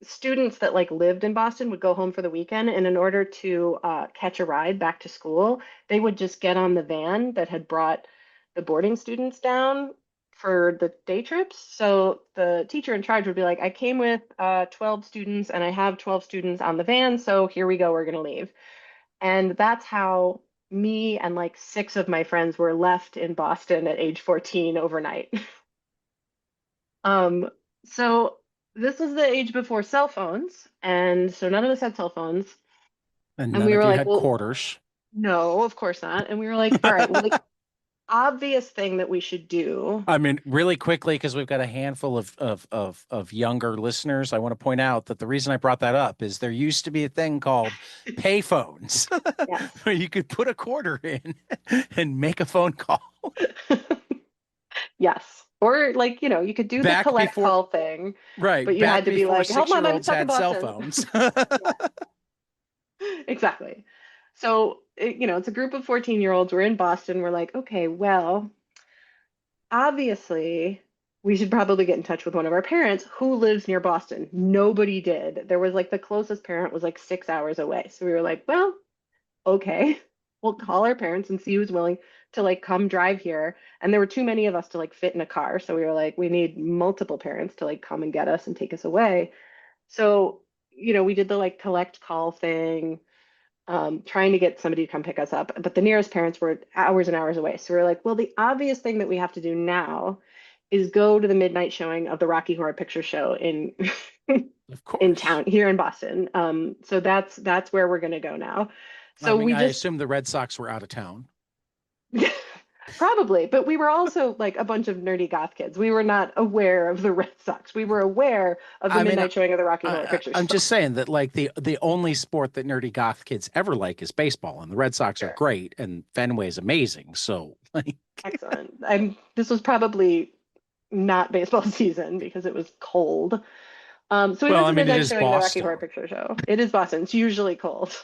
students that like lived in Boston would go home for the weekend, and in order to catch a ride back to school, they would just get on the van that had brought the boarding students down for the day trips. So the teacher in charge would be like, I came with 12 students and I have 12 students on the van, so here we go, we're going to leave. And that's how me and like six of my friends were left in Boston at age 14 overnight. Um, so this was the age before cell phones, and so none of us had cell phones. And And none we of were you like, had well, quarters. no, of course not. And we were like, all right, well, like obvious thing that we should do. I mean, really quickly, because we've got a handful of younger listeners, I want to point out that the reason I brought that up is there used to be a thing called payphones Yes. where you could put a quarter in and make a phone call. Yes. Or like, you could do the Back collect before, call thing, right, but you back had to be before like, hold on, I'm 6-year-olds stuck in had cell Boston. phones. Yeah, exactly. So, it's a group of 14-year-olds. We're in Boston. We're like, okay, well, obviously, we should probably get in touch with one of our parents who lives near Boston. Nobody did. There was like the closest parent was like 6 hours away. So we were like, well, okay, we'll call our parents and see who's willing to like come drive here. And there were too many of us to like fit in a car. So we were like, we need multiple parents to like come and get us and take us away. So, we did the like collect call thing, trying to get somebody to come pick us up. But the nearest parents were hours and hours away. So we are like, well, the obvious thing that we have to do now is go to the midnight showing of the Rocky Horror Picture Show in Of in course. town here in Boston. So that's where we're gonna go now. I So mean, we I just assume the Red Sox were out of town. probably, but we were also like a bunch of nerdy goth kids. We were not aware of the Red Sox. We were aware of the I mean, midnight showing of the Rocky Horror Picture I'm Show. just saying that like the only sport that nerdy goth kids ever like is baseball, and the Red Sox are Sure. great, and Fenway's amazing. So like, Excellent. This was probably not baseball season because it was cold. So we well, went I to the mean, it midnight is showing of the Rocky Horror Boston, Picture Show. It is Boston. It's usually cold,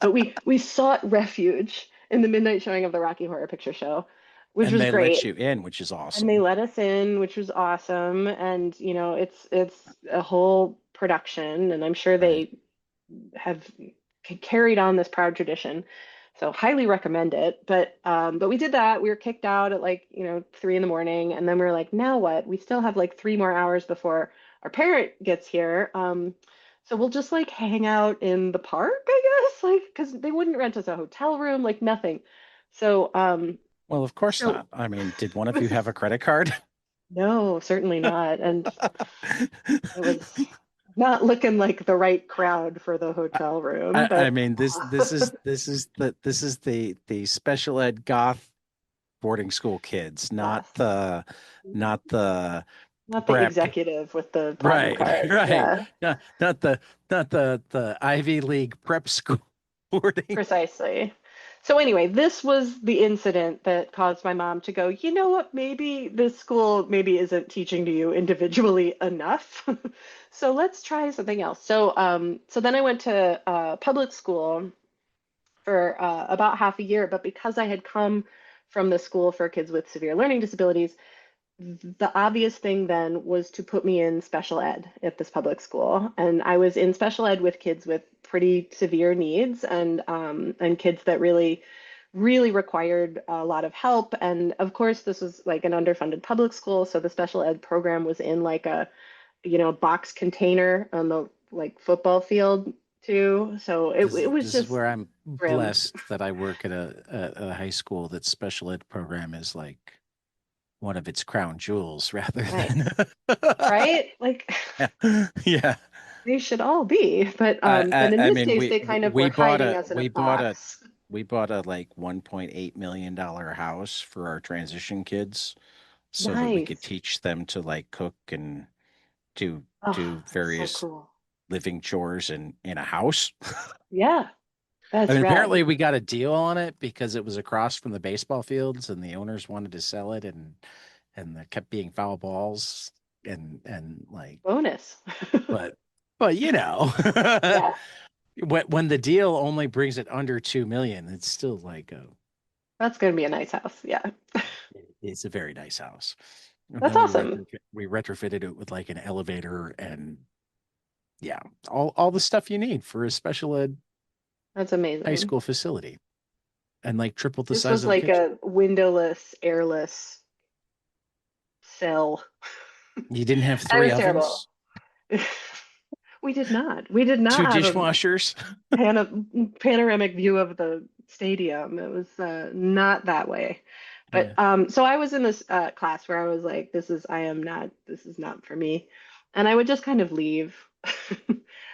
but we sought refuge in the midnight showing of the Rocky Horror Picture Show, which and was they let great. you in, which is And they awesome. let us in, which was awesome. And it's a whole production, and I'm sure Right. they have carried on this proud tradition. So highly recommend it. But we did that. We were kicked out at like, 3 in the morning, and then we were like, now what? We still have like 3 more hours before our parent gets here. So we'll just like hang out in the park, I guess, like because they wouldn't rent us a hotel room, like nothing. So Well, of course so not. I mean, did one of you this have is a credit card? no, certainly not. And it was not looking like the right crowd for the hotel room, I but mean, this is the special ed goth boarding school kids, not yes. the Not the prep. executive with the platinum Right, card. right. Yeah, Not the Ivy League prep school boarding. precisely. So anyway, this was the incident that caused my mom to go, you know what, maybe this school maybe isn't teaching to you individually enough. So let's try something else. So then I went to public school for about half a year, but because I had come from the school for kids with severe learning disabilities, the obvious thing then was to put me in special ed at this public school, and I was in special ed with kids with pretty severe needs, and kids that really required a lot of help. And of course, this was like an underfunded public school, so the special ed program was in like a box container on the like football field too. So it was This is just where I'm grim, blessed that I work at a high school that special ed program is like one of its crown jewels rather nice, than right? Like yeah. they should all be, but in I this mean, case, they kind of were hiding us in a box. we bought a like $1.8 million house for our transition kids so that we could Nice. teach them to like cook and do Oh, do that's so various cool. living chores in a house. Yeah, I that's mean, rad. apparently we got a deal on it because it was across from the baseball fields and the owners wanted to sell it and there kept being foul balls and like Bonus. but but Yeah, when the deal only brings it under 2 million, it's still like that's gonna be a nice house. Yeah, it's a very nice house. And that's then awesome. we retrofitted it with like an elevator and yeah, all the stuff you need for a special ed That's high amazing. school facility and like triple the This size was of the like kitchen. a windowless, airless cell. You didn't have It three was terrible. ovens, We did not. We did two not have a dishwashers. panoramic view of the stadium. It was not that way. But Yeah. so I was in this class where I was like, this is not for me. And I would just kind of leave.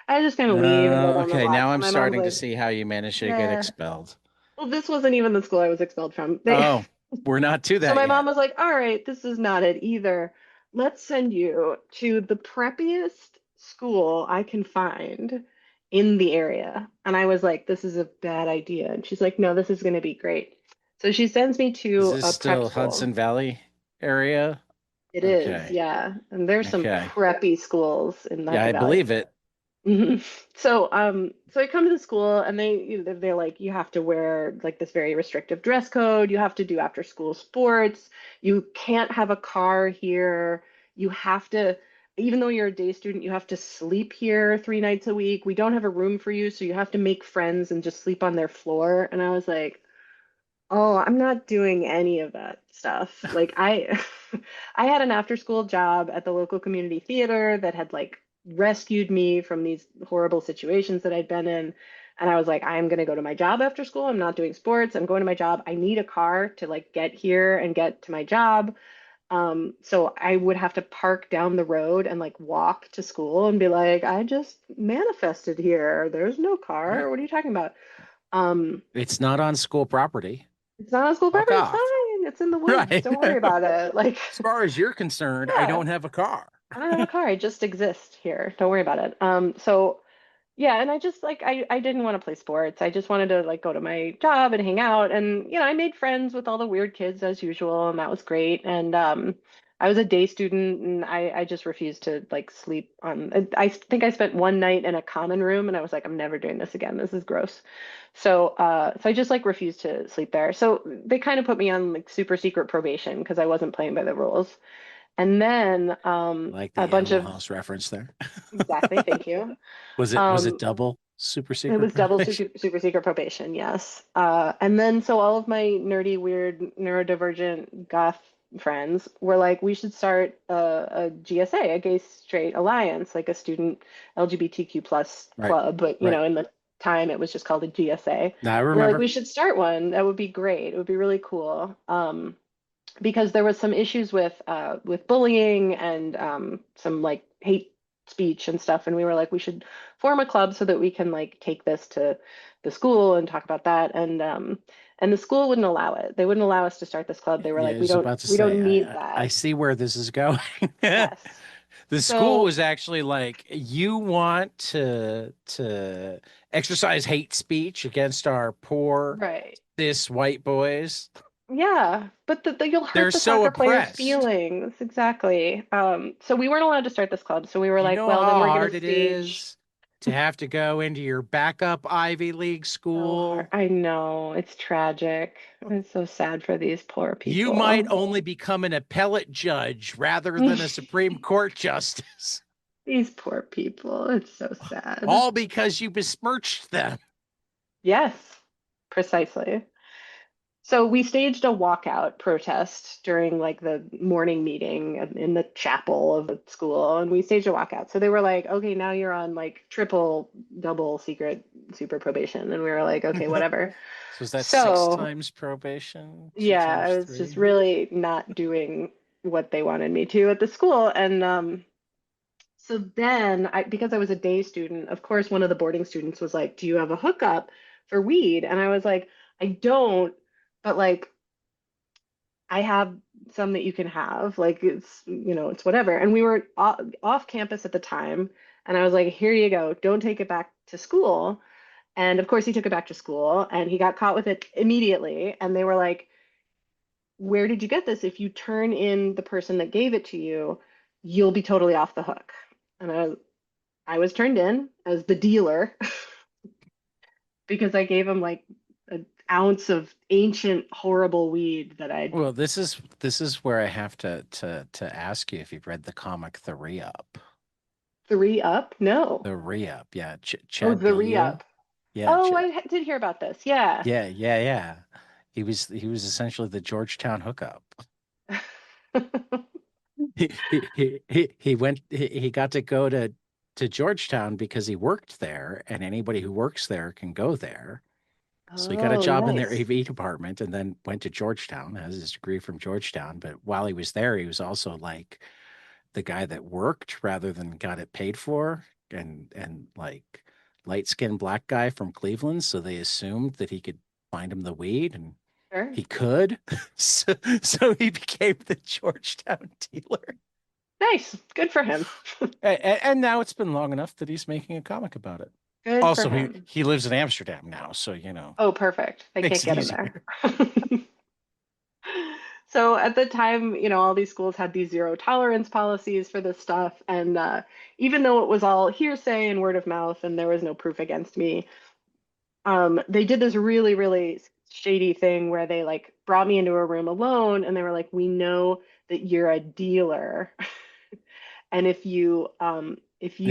I just kind of leave and go down the Okay, block. now So I'm my mom's starting to like, see how you managed to get yeah. expelled. Well, this wasn't even the school I was expelled from. They Oh. We're not to So that my mom yet. was like, all right, this is not it either. Let's send you to the preppiest school I can find in the area. And I was like, this is a bad idea. And she's like, no, this is going to be great. So she sends me Is to this a prep still school. Hudson Valley area? It is, Okay. yeah. And there's some Okay. preppy schools in the Yeah, Hudson I Valley. believe it. Mhm. So I come to the school and they're like, you have to wear like this very restrictive dress code. You have to do after school sports. You can't have a car here. You have to, even though you're a day student, you have to sleep here 3 nights a week. We don't have a room for you, so you have to make friends and just sleep on their floor. And I was like, oh, I'm not doing any of that stuff. Like I I had an after school job at the local community theater that had like rescued me from these horrible situations that I'd been in. And I was like, I'm gonna go to my job after school. I'm not doing sports. I'm going to my job. I need a car to like get here and get to my job. So I would have to park down the road and like walk to school and be like, I just manifested here. There's no Right. car. What are you talking about? Um, It's not on school property. it's not on school Fuck property. It's off. fine. It's in the woods. Right. Don't worry about it. Like, As far as you're concerned, I yeah, don't have a car. I don't have a car. I just exist here. Don't worry about it. So yeah, and I just like I didn't want to play sports. I just wanted to like go to my job and hang out. And I made friends with all the weird kids as usual, and that was great. And I was a day student, and I just refused to like sleep on. I think I spent one night in a common room, and I was like, I'm never doing this again. This is gross. So I just like refused to sleep there. So they kind of put me on like super secret probation because I wasn't playing by the rules. And then I like a the bunch Animal of House reference there. exactly, thank you. Was it Um, double super it secret was double probation? super secret probation, yes. And then so all of my nerdy, weird, neurodivergent goth friends were like, we should start a GSA, a gay straight alliance, like a student LGBTQ plus Right. club. But Right. in the time it was just called a GSA. Now I We're like, remember. we should start one. That would be great. It would be really cool. Because there was some issues with bullying and some like hate speech and stuff, and we were like, we should form a club so that we can like take this to the school and talk about that. And the school wouldn't allow it. They wouldn't allow us to start this club. They were Yeah, I like, was about to we say, don't need I that. see where this is going. Yes. The school So was actually like, you want to exercise hate speech against our poor right. cis white boys. Yeah, but you'll They're hurt the so soccer players' oppressed. feelings. Exactly. So we weren't allowed to start this club. So we were You like, know well, then how we're gonna hard it stage. is to have to go into your backup Ivy League So hard. school. I know. It's tragic. It's so sad for these poor You might people. only become an appellate judge rather than a Supreme Court justice, These poor people. It's so sad. all because you besmirched them. Yes, precisely. So we staged a walkout protest during like the morning meeting in the chapel of the school, and we staged a walkout. So they were like, "Okay, now you're on like triple, double secret super probation," and we were like, "Okay, whatever." So is that six So times probation? Two yeah, times I was just three? really not doing what they wanted me to at the school, and so then because I was a day student, of course, one of the boarding students was like, "Do you have a hookup for weed?" And I was like, "I don't, but like I have some that you can have. Like it's whatever." And we were off campus at the time, and I was like, "Here you go. Don't take it back to school." And of course, he took it back to school, and he got caught with it immediately. And they were like, "Where did you get this? If you turn in the person that gave it to you, you'll be totally off the hook." And I was turned in as the dealer because I gave him like an ounce of ancient, horrible weed that I'd Well, this is where I have to ask you if you've read the comic The Re-Up. three up. No. The Re-Up, yeah. Oh, Chad the Bellua, re-up. yeah, Oh, did hear about this. Yeah. yeah. He was essentially the Georgetown hookup. He got to go to Georgetown because he worked there, and anybody who works there can go there. So he got a Oh, job in their nice. AV department and then went to Georgetown, has his degree from Georgetown. But while he was there, he was also like the guy that worked rather than got it paid for, and like light skinned black guy from Cleveland. So they assumed that he could find him the weed. And Sure. He could. So he became the Georgetown dealer. Nice. Good for him. And now it's been long enough that he's making a comic about it. Good for Also, he him. he lives in Amsterdam now, so Oh, perfect. They can't makes it get him there. easier. So at the time, all these schools had these zero tolerance policies for this stuff. And even though it was all hearsay and word of mouth and there was no proof against me, they did this really, really shady thing where they like brought me into a room alone and they were like, we know that you're a dealer. And if And you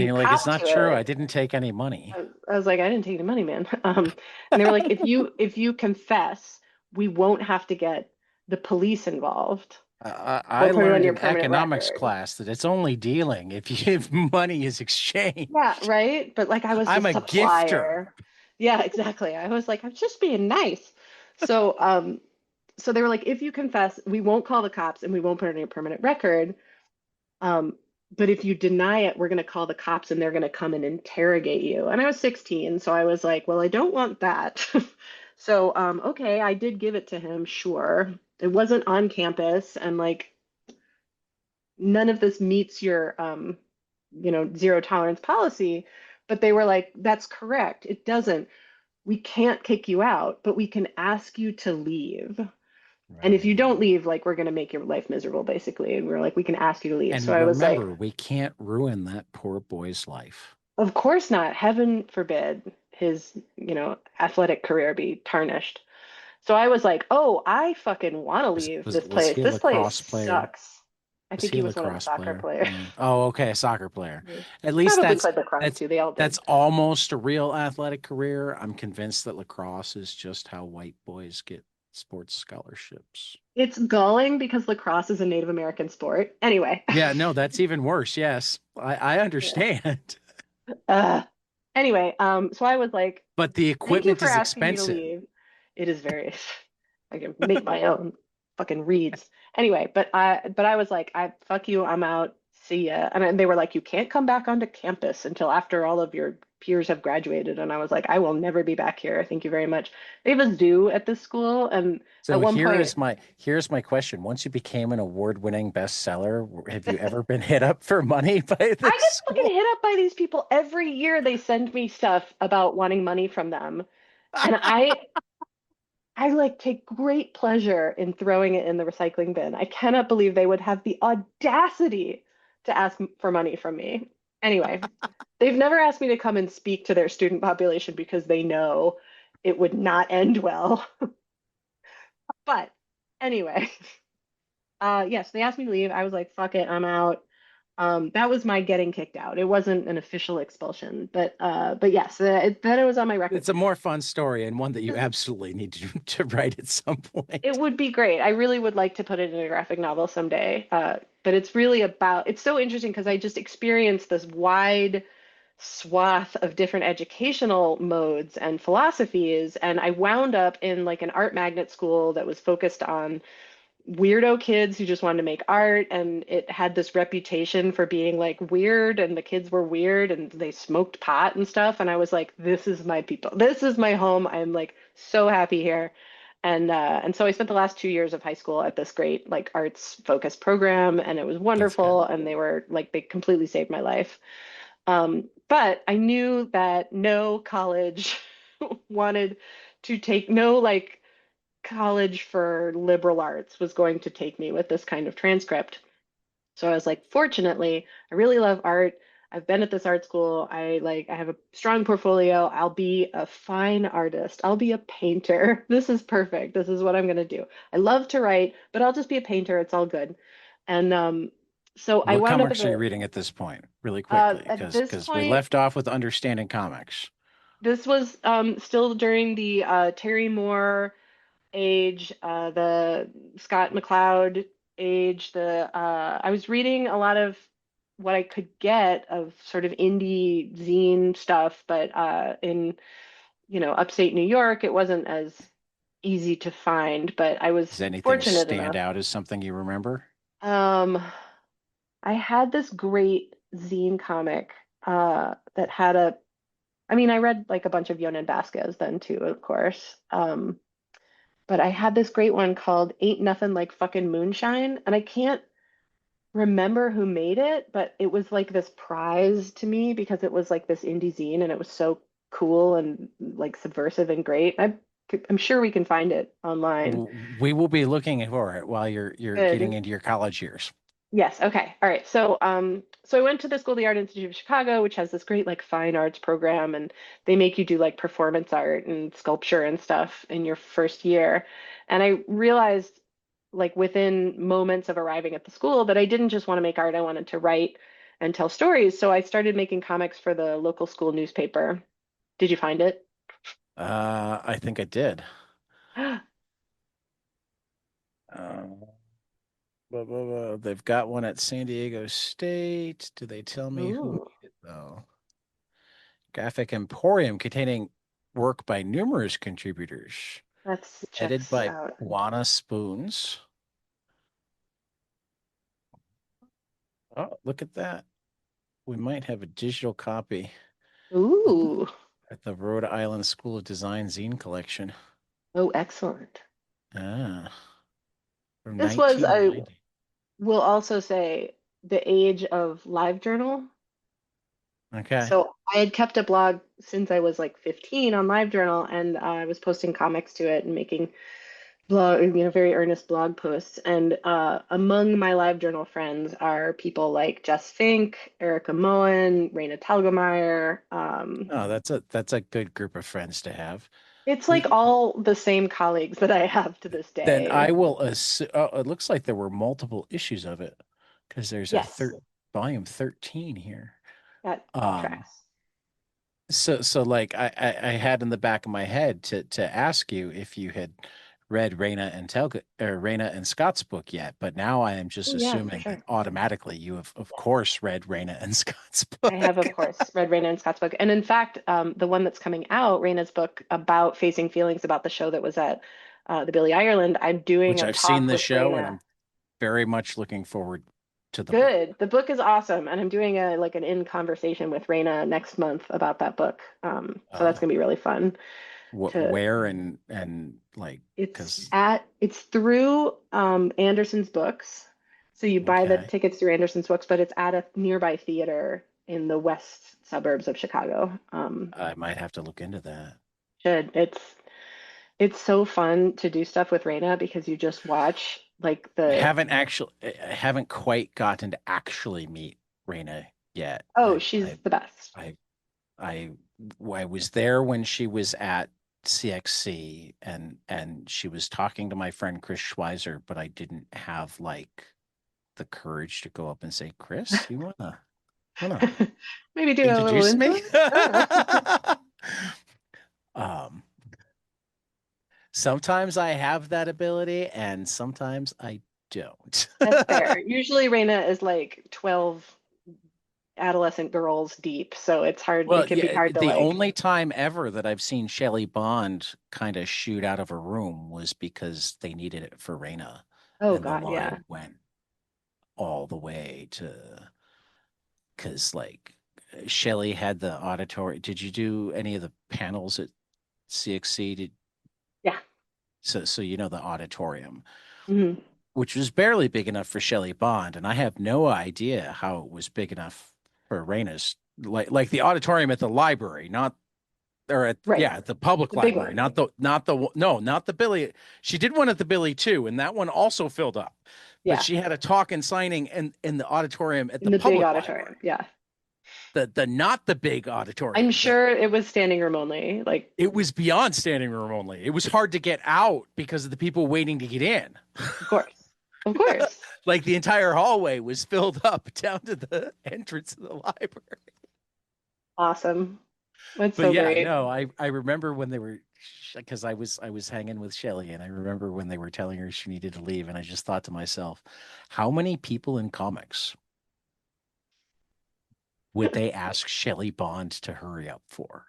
you're like, it's cop not to true. I it, didn't take any money. I was like, I didn't take any money, man. And they were like, if you confess, we won't have to get the police involved I or put it on learned your in permanent economics record. class that it's only dealing if money is Yeah, exchanged. right. But like I was the I'm a gifter. supplier. Yeah, exactly. I was like, I'm just being nice. So they were like, if you confess, we won't call the cops and we won't put it on your permanent record. Um, but if you deny it, we're going to call the cops and they're going to come and interrogate you. And I was 16, so I was like, well, I don't want that. So, okay, I did give it to him, sure. It wasn't on campus, and like none of this meets your, zero tolerance policy. But they were like, that's correct. It doesn't. We can't kick you out, but we can ask you to leave. And if you don't Right. leave, like, we're going to make your life miserable, basically. And we are like, we can ask you to leave. So And I was like, remember, we can't ruin that poor boy's life. of course not. Heaven forbid his, athletic career be tarnished. So I was like, oh, I fucking want to Was leave was this was place. he a This place lacrosse player? sucks. I Was think he he a was one of the lacrosse soccer player? players. Yeah. Oh, okay, a soccer player. At least Probably that's played lacrosse that's too. They all did. that's almost a real athletic career. I'm convinced that lacrosse is just how white boys get sports scholarships. It's galling because lacrosse is a Native American sport. Anyway. Yeah, no, that's even worse. Yes, I Yeah. understand. Uh, anyway, so I was like, But the thank you equipment for is asking me to expensive. leave. It is very, I can make my own fucking reads. Anyway, but I was like, I fuck you, I'm out. See ya. And they were like, you can't come back onto campus until after all of your peers have graduated. And I was like, I will never be back here. Thank you very much. They have a zoo at this school, and at So one point, here's my question. Once you became an award-winning bestseller, have you ever been hit up for money by this I get fucking school? hit up by these people every year. They send me stuff about wanting money from them. And I like take great pleasure in throwing it in the recycling bin. I cannot believe they would have the audacity to ask for money from me. Anyway, they've never asked me to come and speak to their student population because they know it would not end well. But anyway, yes, they asked me to leave. I was like, fuck it, I'm out. That was my getting kicked out. It wasn't an official expulsion, but yes, then it was on my record. It's a more fun story and one that you absolutely need to write at some It point. would be great. I really would like to put it in a graphic novel someday. But it's so interesting because I just experienced this wide swath of different educational modes and philosophies. And I wound up in like an art magnet school that was focused on weirdo kids who just wanted to make art, and it had this reputation for being like weird, and the kids were weird and they smoked pot and stuff, and I was like, this is my people, this is my home, I'm like so happy here. And so I spent the last 2 years of high school at this great like arts focused program, and it was That's good. wonderful, and they completely saved my life. But I knew that no college wanted to take no like college for liberal arts was going to take me with this kind of transcript. So I was like, fortunately, I really love art. I've been at this art school. I have a strong portfolio. I'll be a fine artist. I'll be a painter. This is perfect. This is what I'm going to do. I love to write, but I'll just be a painter. It's all good. And so I What wound up at comics are you the reading at this point, really quickly? at Because this because we point, left off with understanding comics. this was still during the Terry Moore age, the Scott McCloud age, the I was reading a lot of what I could get of sort of indie zine stuff, but in upstate New York, it wasn't as easy to find. But I Does was anything fortunate stand enough. out as something you remember? Um, I had this great zine comic that had a. I mean, I read like a bunch of Yonan Vasquez then too, of course. but I had this great one called Ain't Nothing Like Fucking Moonshine, and I can't remember who made it, but it was like this prize to me because it was like this indie zine and it was so cool and like subversive and great. I'm sure we can find it online. We will be looking for it while you're getting Good. into your college years. Yes. Okay. All right. So I went to the School of the Art Institute of Chicago, which has this great like fine arts program, and they make you do like performance art and sculpture and stuff in your first year. And I realized, like within moments of arriving at the school, that I didn't just want to make art. I wanted to write and tell stories. So I started making comics for the local school newspaper. Did you find it? I think I did. Uh, They've got one at San Diego State. Do they tell me who made Ooh, it though? Graphic Emporium containing work by numerous contributors. that Edited checks by out. Juana Spoons. Oh, look at that. We might have a digital copy at the, Ooh. at the Rhode Island School of Design zine collection. Oh, excellent. Ah, from This was, I 1990. will also say, the age of LiveJournal. Okay. So I had kept a blog since I was like 15 on LiveJournal, and I was posting comics to it and making very earnest blog posts. And among my LiveJournal friends are people like Jess Fink, Erica Moen, Raina Telgemeier. Oh, that's a good group of friends to have. It's like We all the same colleagues that I have to this then day. I will assume, oh, it looks like there were multiple issues of it because there's a Yes, third volume 13 here. that Um, tracks. so like I had in the back of my head to ask you if you had read Raina and Scott's book yet, but now I am just Oh yeah, for assuming that sure. automatically you have of course read Raina and Scott's I have, of book, course, read Raina and Scott's book. And in fact, the one that's coming out, Raina's book about facing feelings about the show that was at the Billie Ireland, I'm doing which a I've seen talk the with show and Raina. I'm very much looking forward to the book. Good. The book is awesome. And I'm doing a like an in conversation with Raina next month about that book. So that's Oh, gonna be really fun to where and like because it's through Anderson's books. So you buy the okay, tickets through Anderson's books, but it's at a nearby theater in the west suburbs of Chicago. I might have to look into that. Should. It's so fun to do stuff with Raina because you just watch like I haven't quite gotten to actually meet Raina yet. oh, she's the best. I I I was there when she was at CXC and she was talking to my friend Chris Schweizer, but I didn't have like the courage to go up and say, Chris, you wanna Maybe do a little introduce intro. me? Oh. um, Sometimes I have that ability and sometimes I don't. That's fair. Usually Raina is like 12 adolescent girls deep, so it Well, can be yeah, hard to the like, only time ever that I've seen Shelley Bond kind of shoot out of a room was because they needed it for Raina, oh and the God, yeah. line went all the way to because like Shelley had the auditory. Did you do any of the panels at CXC? Yeah. So you know the auditorium, Mhm. which was barely big enough for Shelley Bond, and I have no idea how it was big enough for Raina's like the auditorium at the library, not or at Right. yeah, at the public The big library, one. not the Billy. She did one at the Billy too, and that one also filled up. But Yeah. she had a talk and signing in the auditorium at In the the big public auditorium. library. Yeah. The not the big I'm auditorium. sure it was standing room only. Like, It was beyond standing room only. It was hard to get out because of the people waiting to get in. of course. Of course. Like the entire hallway was filled up down to the entrance of the library. Awesome. That's But so yeah, great. no, I remember when they were because I was hanging with Shelly and I remember when they were telling her she needed to leave and I just thought to myself, how many people in comics would they ask Shelley Bond to hurry up for?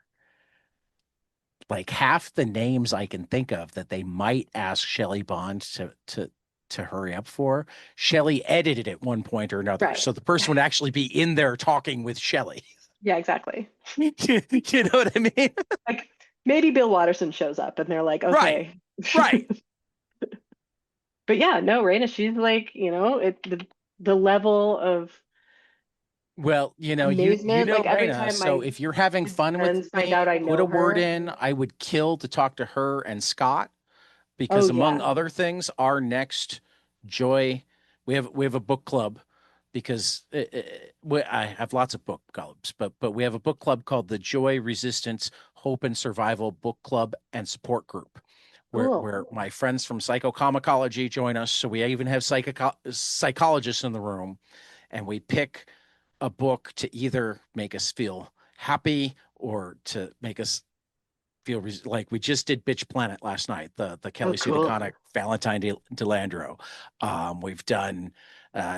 Like half the names I can think of that they might ask Shelley Bond to hurry up for, Shelley edited at one point or another. Right. So the person would actually be in there talking with Shelley. Yeah, exactly. You know what I mean? Like maybe Bill Watterson shows up and they're like, Right. okay. Right. But yeah, no, Raina, she's like, the level of Well, you amazement. know Like every Raina, time so my if you're having kids' fun with friends find out me, I put a know word her. in. I would kill to talk to her and Scott Oh because among yeah. other things, our next joy, we have a book club because I have lots of book clubs, but we have a book club called the Joy Resistance Hope and Survival Book Club and Support Group, Cool. where my friends from psychopharmacology join us. So we even have psychologists in the room, and we pick a book to either make us feel happy or to make us feel like we just did Bitch Planet last night, the Oh, Kelly Sue cool. DeConnick, Valentine Delandro. We've done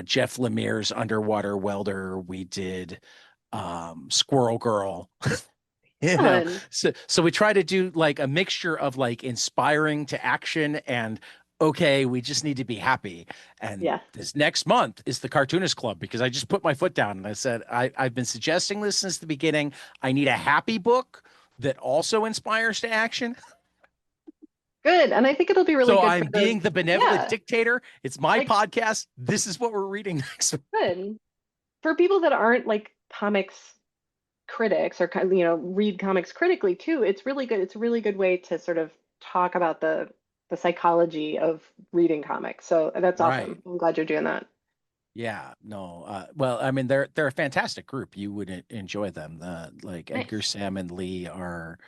Jeff Lemire's Underwater Welder. We did Squirrel Girl. Fun. So we try to do like a mixture of like inspiring to action and okay, we just need to be happy. And Yeah. this next month is the Cartoonist Club because I just put my foot down and I said, I've been suggesting this since the beginning. I need a happy book that also inspires to action. Good. And I think it'll be really So good for I'm being the, the benevolent yeah, dictator. It's my like podcast. This is what we're reading next. good. For people that aren't like comics critics or read comics critically too, it's really good. It's a really good way to sort of talk about the psychology of reading comics. So that's Right. awesome. I'm glad you're doing that. Yeah, no. Well, I mean, they're a fantastic group. You would enjoy them. Like Edgar, Nice. Sam, and Lee are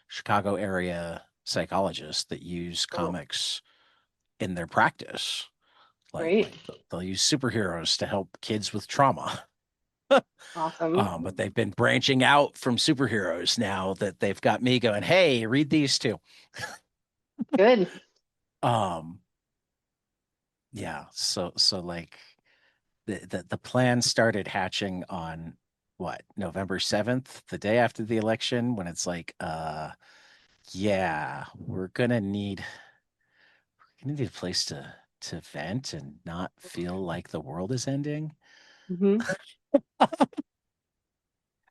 Chicago area psychologists that use Cool. comics in their practice. Great. They'll use superheroes to help kids with trauma. Awesome. But they've been branching out from superheroes now that they've got me going, hey, read these too. Good. Um, yeah. So like the plan started hatching on what, November 7th, the day after the election, when it's like, yeah, we're gonna need a place to vent and not feel like the world is ending. Hmm.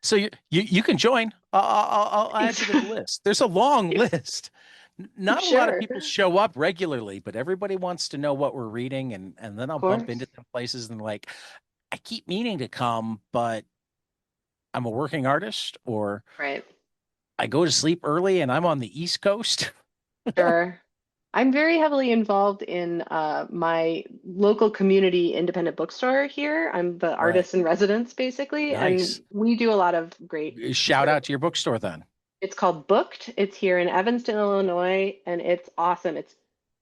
So you can join. I'll add Thanks. you to the list. There's a long list. I'm Not a lot of sure. people show up regularly, but everybody wants to know what we're reading, and then Of I'll bump course. into some places and like, I keep meaning to come, but I'm a working artist, or Right. I go to sleep early and I'm on the East Coast. Sure. I'm very heavily involved in my local community independent bookstore here. I'm the Right. artist in residence, basically, and Nice. we do a lot of great Shout sort of. out to your bookstore then. It's called Booked. It's here in Evanston, Illinois, and it's awesome. It's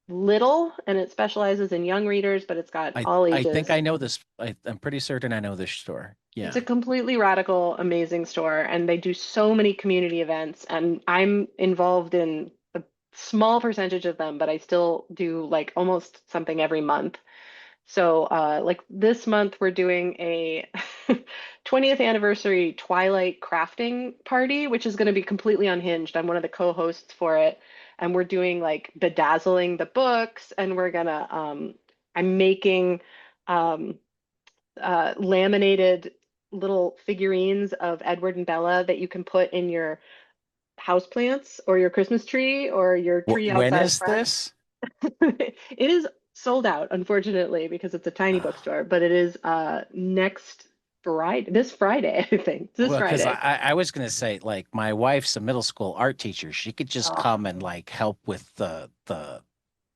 little and it specializes in young readers, but it's got all I think ages. I know this. I'm pretty certain I know this store. It's a Yeah. completely radical, amazing store, and they do so many community events. And I'm involved in a small percentage of them, but I still do like almost something every month. So, like this month, we're doing a 20th anniversary Twilight crafting party, which is going to be completely unhinged. I'm one of the co-hosts for it, and we're doing like bedazzling the books, and I'm making um, laminated little figurines of Edward and Bella that you can put in your houseplants or your Christmas tree or your tree When outside is front. this? It is sold out, unfortunately, because it's a tiny Uh, bookstore, but it is next Friday, this Friday, I think. This well, because Friday. I was gonna say like my wife's a middle school art teacher. She could just Oh, come and like help with the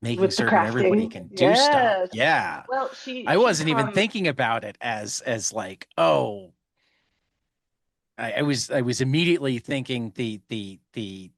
making with the certain everybody crafting. can do stuff. Yes. Yeah. Well, she I she'd wasn't even come. thinking about it as like, oh, I was immediately thinking the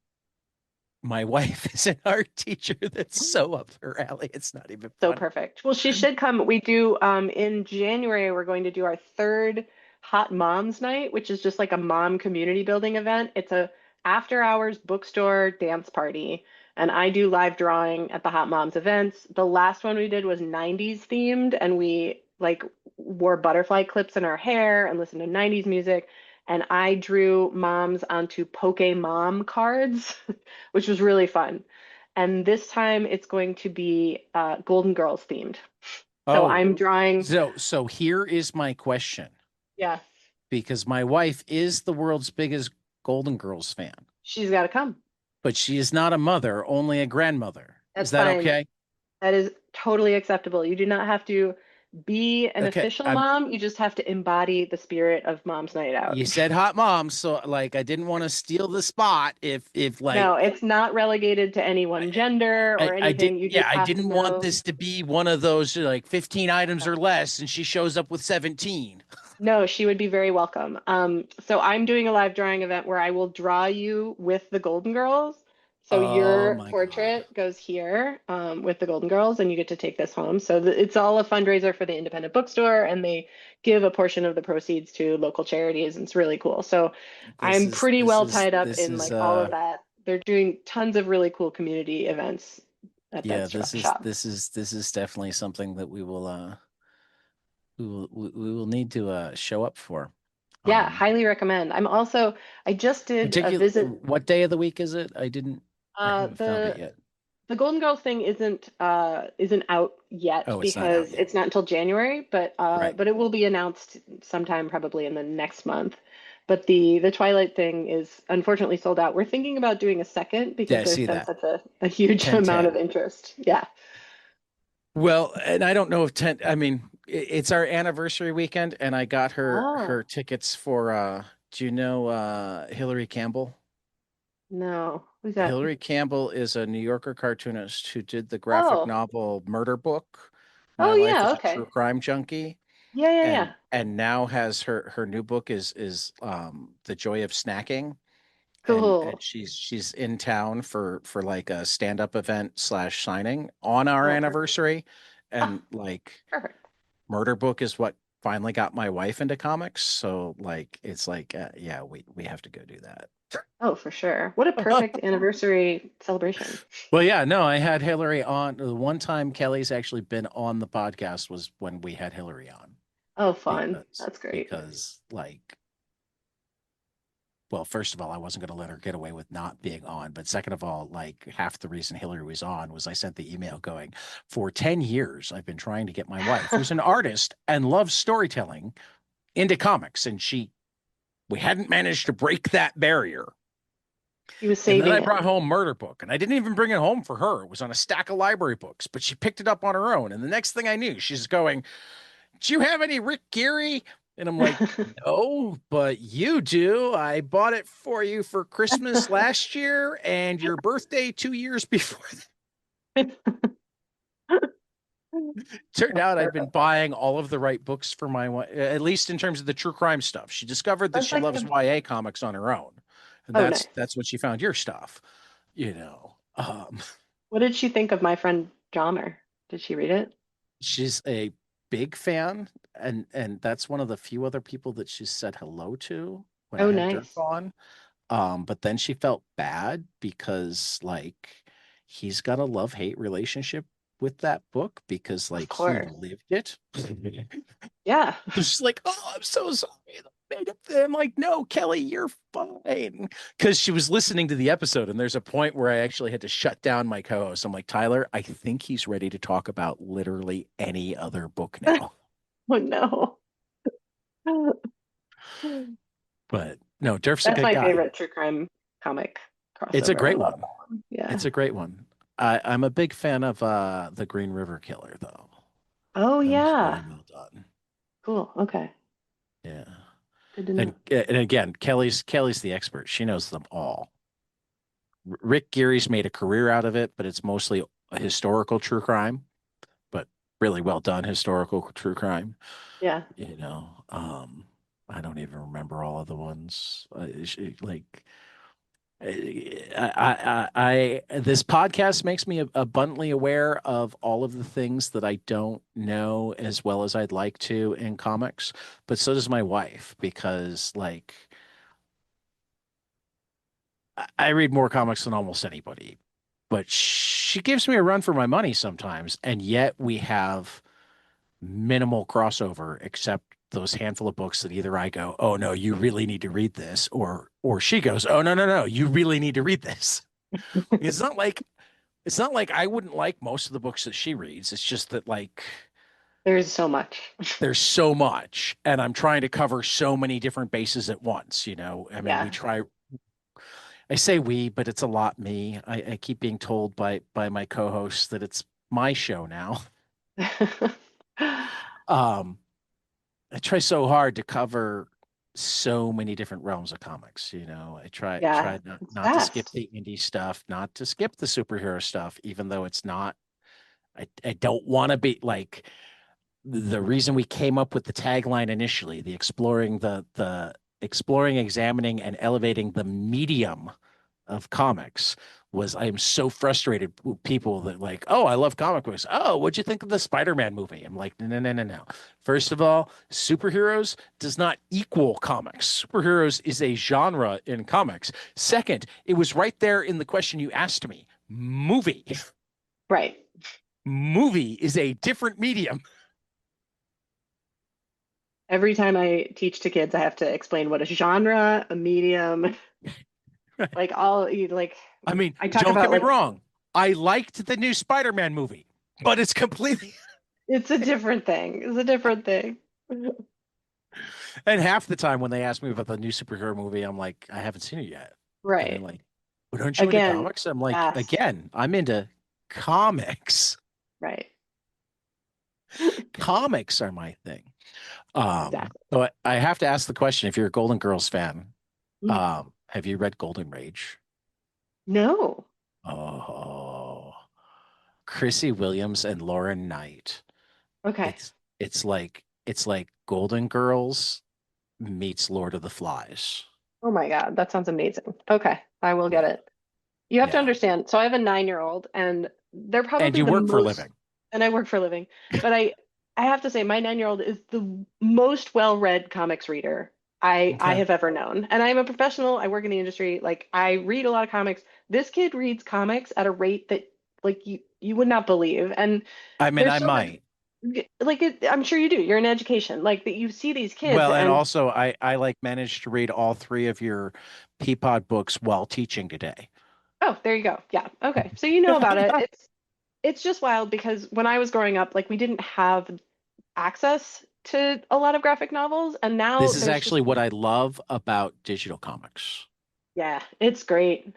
my wife is an art teacher that's so up her alley. It's not even So funny. perfect. Well, she should come. We do in January, we're going to do our third Hot Moms Night, which is just like a mom community building event. It's a after hours bookstore dance party. And I do live drawing at the Hot Moms events. The last one we did was 90s themed, and we like wore butterfly clips in our hair and listened to 90s music. And I drew moms onto Pokemon cards, which was really fun. And this time it's going to be Golden Girls themed. So Oh, I'm drawing, so here is my question yeah, because my wife is the world's biggest Golden Girls fan, she's got to come. but she is not a mother, only a grandmother. Is That's that fine. okay? That is totally acceptable. You do not have to be an Okay, official mom. You just have to embody the spirit of Mom's Night Out. you said hot mom, so like I didn't want to steal the spot if like No, it's not relegated to any one gender or I did anything. You yeah, just I have to didn't want know. this to be one of those like 15 items or less and she shows up with 17. No, she would be very welcome. So I'm doing a live drawing event where I will draw you with the Golden Girls. So Oh your my God. portrait goes here, with the Golden Girls, and you get to take this home. So it's all a fundraiser for the independent bookstore, and they give a portion of the proceeds to local charities, and it's really cool. So This I'm is pretty this well is tied up this in is like all of that. They're doing tons of really cool community events at yeah, that shop. this is definitely something that we will need to show up for. Yeah, Um highly recommend. I just did a particular visit. what day of the week is it? I Uh, haven't found it the yet. The Golden Girls thing isn't out yet Oh, it's not out because yet. it's not until January, Right. but it will be announced sometime probably in the next month. But the Twilight thing is unfortunately sold out. We're thinking about doing a second Yeah, because I there's see been that. such a huge amount 10-10. of interest. Yeah. Well, and I don't know if 10, I mean, it's our anniversary weekend and I got her Ah, tickets for do you know Hillary Campbell? no. Who's that? Hillary Campbell is a New Yorker cartoonist who did the graphic Oh. novel Murder Book, My Oh Life yeah, as a True okay. Crime Junkie, Yeah, yeah, yeah. and now has her new book is The Joy of Snacking, and Cool. she's in town for like a stand-up event slash signing on our Oh, perfect. anniversary, Oh, and like perfect. Murder Book is what finally got my wife into comics, so like it's like yeah, we have to go do that. Oh, for sure. What a perfect anniversary celebration. Well, yeah, no, I had Hillary on. The one time Kelly's actually been on the podcast was when we had Hillary on Oh, fun. That's great. because like well, first of all, I wasn't going to let her get away with not being on, but second of all, like half the reason Hillary was on was I sent the email going, for 10 years I've been trying to get my wife, who's an artist and loves storytelling, into comics and she we hadn't managed to break that barrier. He was And then saving I it. brought home Murder Book, and I didn't even bring it home for her. It was on a stack of library books, but she picked it up on her own. And the next thing I knew, she's going, "Do you have any Rick Geary?" And I'm like, "No, but you do. I bought it for you for Christmas last year and your birthday 2 years before." Turned That's out I'd been perfect. buying all of the right books for my wife, at least in terms of the true crime stuff. She discovered that That's she like loves the, YA comics on her own, and oh, nice. that's when she found your stuff. You know, What did she think of my friend Jommer? Did she read it? she's a big fan, and that's one of the few other people that she said hello to when I Oh, had Dirk nice. on. But then she felt bad because like he's got a love-hate relationship with that book because Of like he course. lived it. Yeah. She's like, "Oh, I'm so sorry." I'm like, "No, Kelly, you're fine." Because she was listening to the episode, and there's a point where I actually had to shut down my co-host. I'm like, Tyler, I think he's ready to talk about literally any other book now. Oh, no. But no, Durf's a That's good my guy. favorite true crime comic It's a crossover. I great love one. that one. Yeah. It's a great one. I'm a big fan of the Green River Killer, though. Oh, That was really yeah. well done. Cool. Okay. Yeah. Good to know. And again, Kelly's the expert. She knows them all. Rick Geary's made a career out of it, but it's mostly a historical true crime, but really well done historical true crime. Yeah. You know, I don't even remember all of the ones. Like, this podcast makes me abundantly aware of all of the things that I don't know as well as I'd like to in comics, but so does my wife because, like, I read more comics than almost anybody, but she gives me a run for my money sometimes, and yet we have minimal crossover except those handful of books that either I go, "Oh no, you really need to read this," or she goes, "Oh no, no, no, you really need to read this." It's not like I wouldn't like most of the books that she reads. It's just that like There's so much. there's so much and I'm trying to cover so many different bases at once, you know. I mean, we Yeah. try I say we, but it's a lot me. I keep being told by my co-hosts that it's my show now. Um, I try so hard to cover so many different realms of comics. I Yeah, try not it's not to skip vast. the indie stuff, not to skip the superhero stuff, even though it's not. I don't want to be like the reason we came up with the tagline initially, the exploring, examining, and elevating the medium of comics was I am so frustrated with people that like, oh, I love comic books. Oh, what'd you think of the Spider-Man movie? I'm like, no, no, no, no, no. First of all, superheroes does not equal comics. Superheroes is a genre in comics. Second, it was right there in the question you asked me. Movie. Right. Movie is a different medium. Every time I teach to kids, I have to explain what a genre, a medium, like like I mean, I talk don't about get me like wrong. I liked the new Spider-Man movie, but it's completely it's a different thing. It's a different thing. and half the time when they ask me about the new superhero movie, I'm like, I haven't seen it yet. And they're Right. like, but aren't you into Again, comics? I'm like, vast. again, I'm into comics. Right. Comics are my thing. Exactly. So I have to ask the question, if you're a Golden Girls fan, Mm. have you read Golden Rage? No. Oh, Chrissy Williams and Lauren Knight. Okay. It's like Golden Girls meets Lord of the Flies. Oh my God, that sounds amazing. Okay, I will get Yeah. it. You have to Yeah. understand. So I have a 9-year-old, and they're And probably you the work for a most, living. and I work for a living, but I have to say my 9-year-old is the most well-read comics reader I Okay. have ever known. And I'm a professional. I work in the industry. Like I read a lot of comics. This kid reads comics at a rate that like you would not believe. And I mean, there's I so much might. like I'm sure you do. You're in education. Like that you see these kids Well, and and also I like managed to read all three of your Peapod books while teaching today. oh, there you go. Yeah. Okay. So you know about it. It's just wild because when I was growing up, like we didn't have access to a lot of graphic novels, and now This is there's just actually what I love about digital comics, yeah, it's great.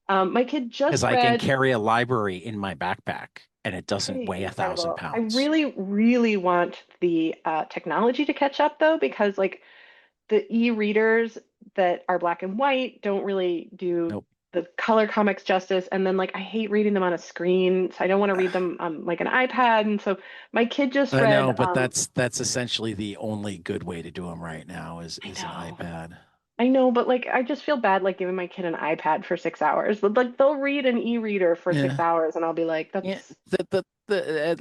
My kid because just I can read carry a library in my backpack and it doesn't pretty weigh 1,000 incredible. I pounds. really, really want the technology to catch up though, because like the e-readers that are black and white don't really do Nope. the color comics justice. And then like I hate reading them on a screen, so I don't want to read them on like an iPad. And so my kid just I read know, but that's essentially the only good way to do them right now I is an know. iPad. I know, but like I just feel bad like giving my kid an iPad for 6 hours. But like they'll read an e-reader for six Yeah. hours and I'll be like, Yeah, that's at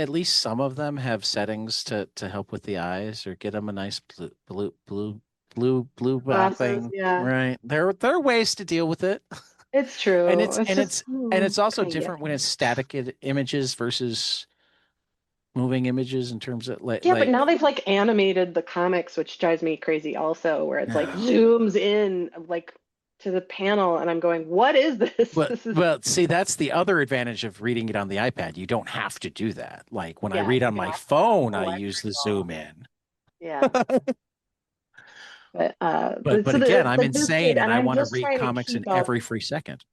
least some of them have settings to help with the eyes or get them a nice blue glasses. thing. Yeah, Right. There are ways to deal with it. it's And true. it's It's and just it's and it's also kind of different when yucky. it's static images versus moving images in terms of like Yeah, but now they've like animated the comics, which drives me crazy also, where it's like yeah. zooms in like to the panel and I'm going, what is this? But This is well, see, that's the other advantage of reading it on the iPad. You don't have to do that. Like when I yeah, read you on can my access a phone, whole I use library the of all. zoom in. Yeah. But But so again, it's I'm like this kid, insane and and I I'm want to just read trying to comics in keep up. every free second.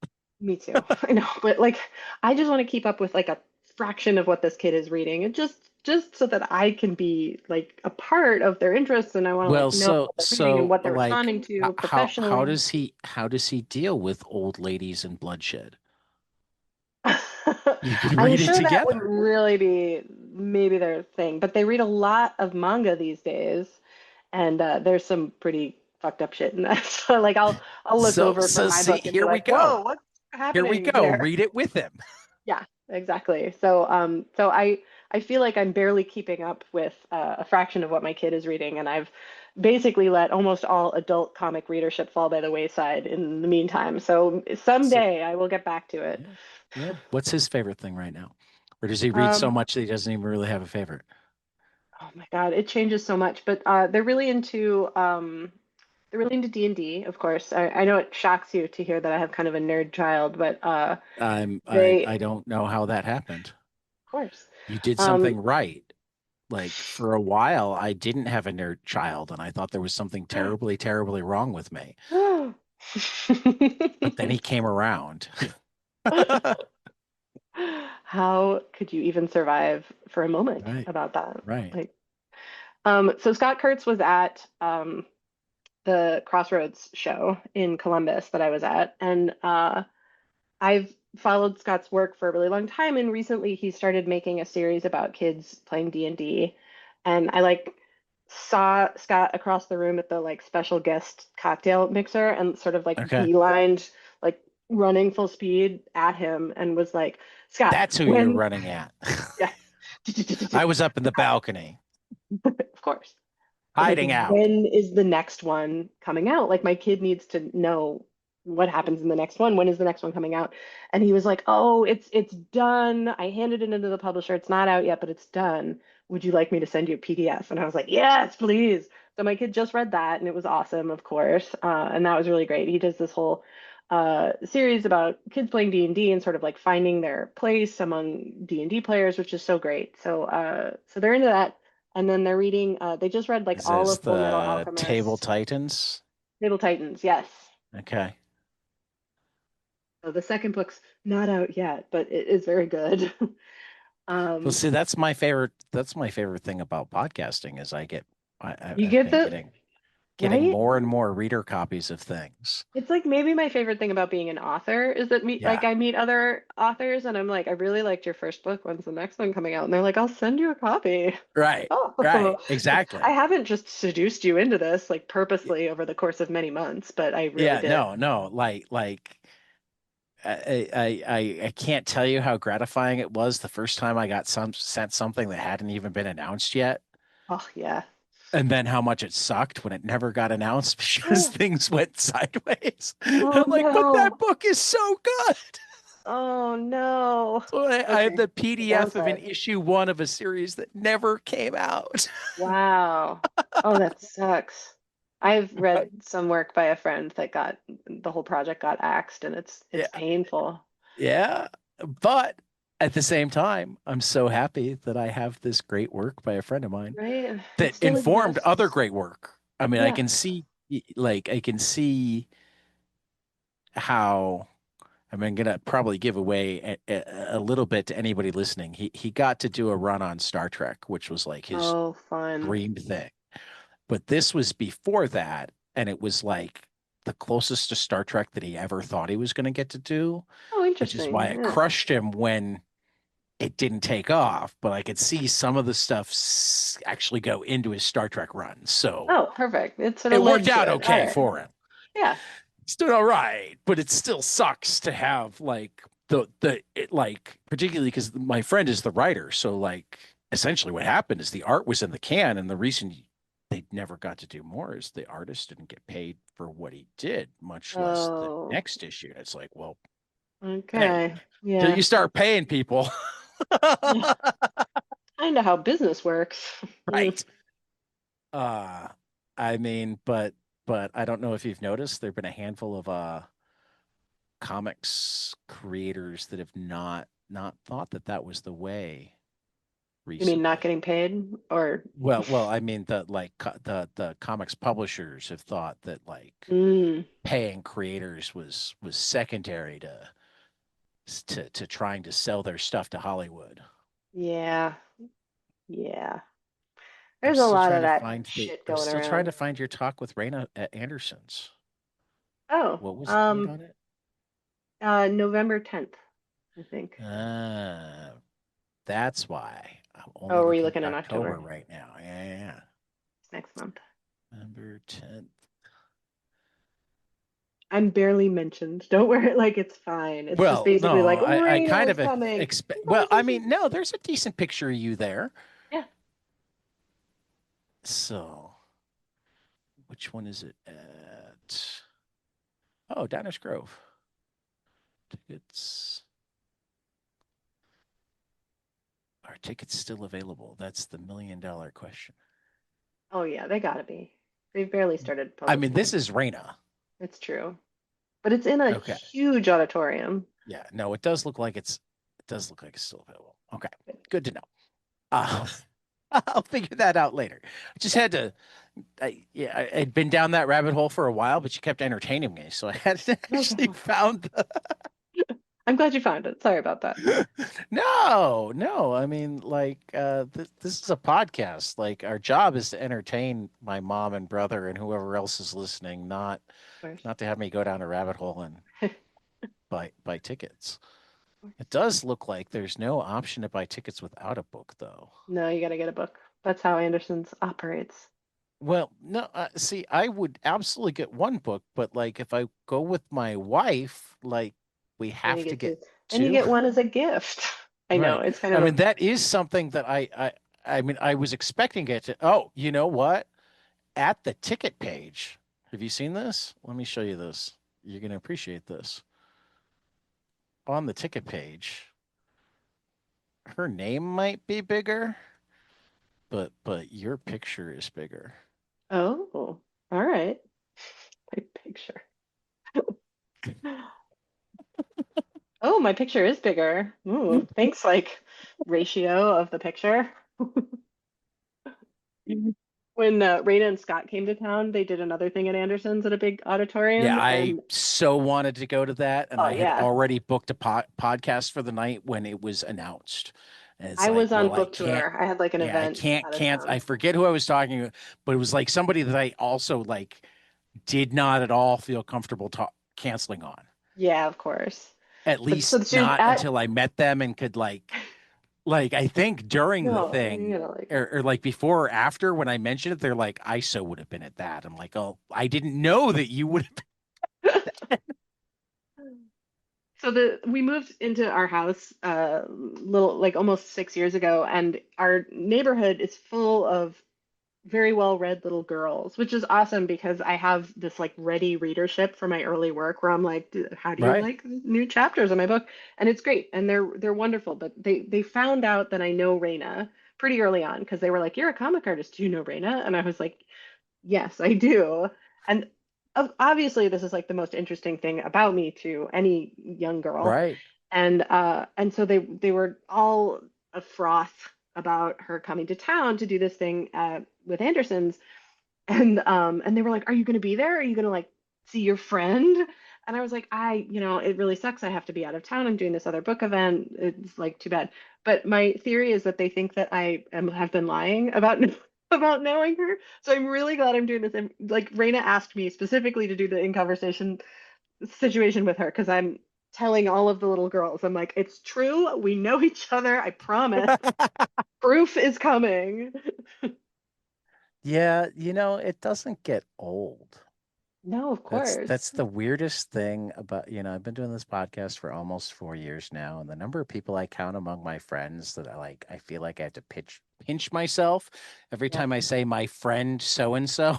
Me too. I know, but like I just want to keep up with like a fraction of what this kid is reading, and just so that I can be like a part of their interests, and I want to Well, like know so what they're reading and so what they're like responding to how professionally. does he deal with old ladies and bloodshed? You can I'm read it sure that would together. really be maybe their thing, but they read a lot of manga these days, and there's some pretty fucked up shit in that. So like I'll look So over from so my see, book and be here we like, go. whoa, what's Here we happening go. there? Read it with him. Yeah, exactly. So so I feel like I'm barely keeping up with a fraction of what my kid is reading, and I've basically let almost all adult comic readership fall by the wayside in the meantime. So So someday I will get back to it. yeah. Yeah. What's his favorite thing right now? Or does he read so Um, much that he doesn't even really have a favorite? oh my God, it changes so much, but they're really into D&D, of course. I know it shocks you to hear that I have kind of a nerd child, but I they, don't know how that happened. of course. You did Um, something right. Like for a while, I didn't have a nerd child, and I thought there was something terribly, terribly wrong with me. But then he came around. how could you even survive for a moment Right. about that? Right. Like, so Scott Kurtz was at the Crossroads show in Columbus that I was at, and I've followed Scott's work for a really long time, and recently he started making a series about kids playing D&D, and I like saw Scott across the room at the like special guest cocktail mixer and sort of like Okay. beelined like running full speed at him and was like, Scott, That's who you're when running at. yeah, I was up in the balcony, of course. I was like, hiding out. when is the next one coming out? Like, my kid needs to know what happens in the next one. When is the next one coming out? And he was like, oh, it's done. I handed it into the publisher. It's not out yet, but it's done. Would you like me to send you a PDF? And I was like, yes, please. So my kid just read that, and it was awesome, of course. And that was really great. He does this whole series about kids playing D&D and sort of like finding their place among D&D players, which is so great. So they're into that. And then they're reading, they just read like Is all this of Full Metal the Table Alchemist, Titans? Table Titans, yes. Okay. So the second book's not out yet, but it is very good. Well, Um, see, that's my favorite. That's my favorite thing about podcasting is you I've get been the, getting right? more and more reader copies of things. It's like maybe my favorite thing about being an author is that Yeah. I meet other authors and I'm like, I really liked your first book. When's the next one coming out? And they're like, I'll send you a copy. Right. Oh, Right. like I Exactly. haven't just seduced you into this like purposely over the course of many months, but I really Yeah. did. No. No. I can't tell you how gratifying it was the first time I got sent something that hadn't even been announced yet. Oh, yeah. And then how much it sucked when it never got announced because things went sideways. Oh I'm like, but that no. book is so good. Oh no. So I have Okay. the The PDF of an downside. issue 1 of a series that never came out. Wow. Oh, that sucks. I've But read some work by a friend that got the whole project got axed and it's yeah, painful. yeah. But at the same time, I'm so happy that I have this great work by a friend of mine Right? It that still informed other exists. great work. I mean, Yeah. I can see how I'm gonna probably give away a little bit to anybody listening. He got to do a run on Star Trek, which was like his Oh, fun. dream thing. But this was before that, and it was like the closest to Star Trek that he ever thought he was going to get to do, Oh, which is why interesting. it Yeah. crushed him when it didn't take off. But I could see some of the stuff actually go into his Star Trek run. So Oh, perfect. It sort of it worked led to out it. All okay right. for him. Yeah. It's doing all right, but it still sucks to have like like particularly because my friend is the writer. So like essentially what happened is the art was in the can, and the reason they never got to do more is the artist didn't get paid for what he did, much less the Oh, next issue. And it's like, well, hey, okay. till Yeah. you start paying people. Kind of how business works. Right. Uh I mean, but I don't know if you've noticed there've been a handful of comics creators that have not thought that that was the way You mean not recently. getting paid or Well, I mean the comics publishers have thought that like mm, paying creators was secondary to trying to sell their stuff to Hollywood. yeah. Yeah. I'm There's a still lot trying of to that find the shit I'm going still trying to around. find your talk with Raina at Anderson's. Oh, What was the date on it? November 10th, I think. Uh, that's why I'm only Oh, were you looking looking at in October October? right now. Yeah, yeah, yeah. It's next month. November 10th. I'm barely mentioned. Don't worry, like it's fine. It's just Well, basically no, like I Raina kind is of coming. expect. Well, I mean, Congratulations. no, there's a decent picture of you there. Yeah. So, which one is it at? Oh, Downers Grove. Tickets. Are tickets still available? That's the $1 million question. Oh yeah, they gotta be. They've barely started I mean, publishing this it. is Raina. It's true. But it's in a Okay. huge auditorium. Yeah. No, it does look like it does look like it's still available. Okay. Good to know. Uh, I'll figure that out later. I just had to. I'd been down that rabbit hole for a while, but you kept entertaining me, so I hadn't No actually problem. found the. I'm glad you found it. Sorry about that. No, no. I mean, like, this is a podcast. Like, our job is to entertain my mom and brother and whoever else is listening, not Of course. not to have me go down a rabbit hole and Of buy tickets. course. It does look like there's no option to buy tickets without a book, though. No, you got to get a book. That's how Anderson's operates. Well, no, see, I would absolutely get one book, but like if I go with my wife, like we Then you have to get get two, and you two. get one as a gift. I know Right. it's kind I of a mean, that is something that I mean, I was expecting it to, oh, you know what? At the ticket page, have you seen this? Let me show you this. You're going to appreciate this. On the ticket page, her name might be bigger, but your picture is bigger. oh, all right. My picture. Oh, my picture is bigger. Ooh, thanks, like ratio of the picture. When Raina and Scott came to town, they did another thing at Anderson's at a big Yeah, auditorium, I and so wanted to go to that, and oh I had yeah, already booked a podcast for the night when it was announced. And it's I like, was on well, I book can't. tour. I had like an Yeah, I event can't. out of Can't. I town. forget who I was talking to, but it was like somebody that I also like did not at all feel comfortable canceling on. Yeah, of course. At But so least she was not at until I met them and could like I think during the no, you thing. know, like Or like before or after when I mentioned it, they're like, I so would have been at that. I'm like, oh, I didn't know that you would have. so the we moved into our house little like almost 6 years ago, and our neighborhood is full of very well read little girls, which is awesome because I have this like ready readership for my early work where I'm like, how do you Right. like new chapters in my book? And it's great and they're wonderful. But they found out that I know Raina pretty early on because they were like, you're a comic artist. Do you know Raina? And I was like, yes, I do. And obviously this is like the most interesting thing about me to any young girl. Right. And so they were all a froth about her coming to town to do this thing with Anderson's, and they were like, "Are you going to be there? Are you going to like see your friend?" And I was like, it really sucks. I have to be out of town. I'm doing this other book event. It's like too bad. But my theory is that they think that have been lying about about knowing her. So I'm really glad I'm doing this. And like Raina asked me specifically to do the in conversation situation with her because I'm telling all of the little girls, I'm like, it's true. We know each other. I promise. Proof is coming. Yeah, it doesn't get old. No, of course. That's the weirdest thing about, I've been doing this podcast for almost 4 years now, and the number of people I count among my friends that I feel like I have to pinch myself every Yep. time I say my friend so and so.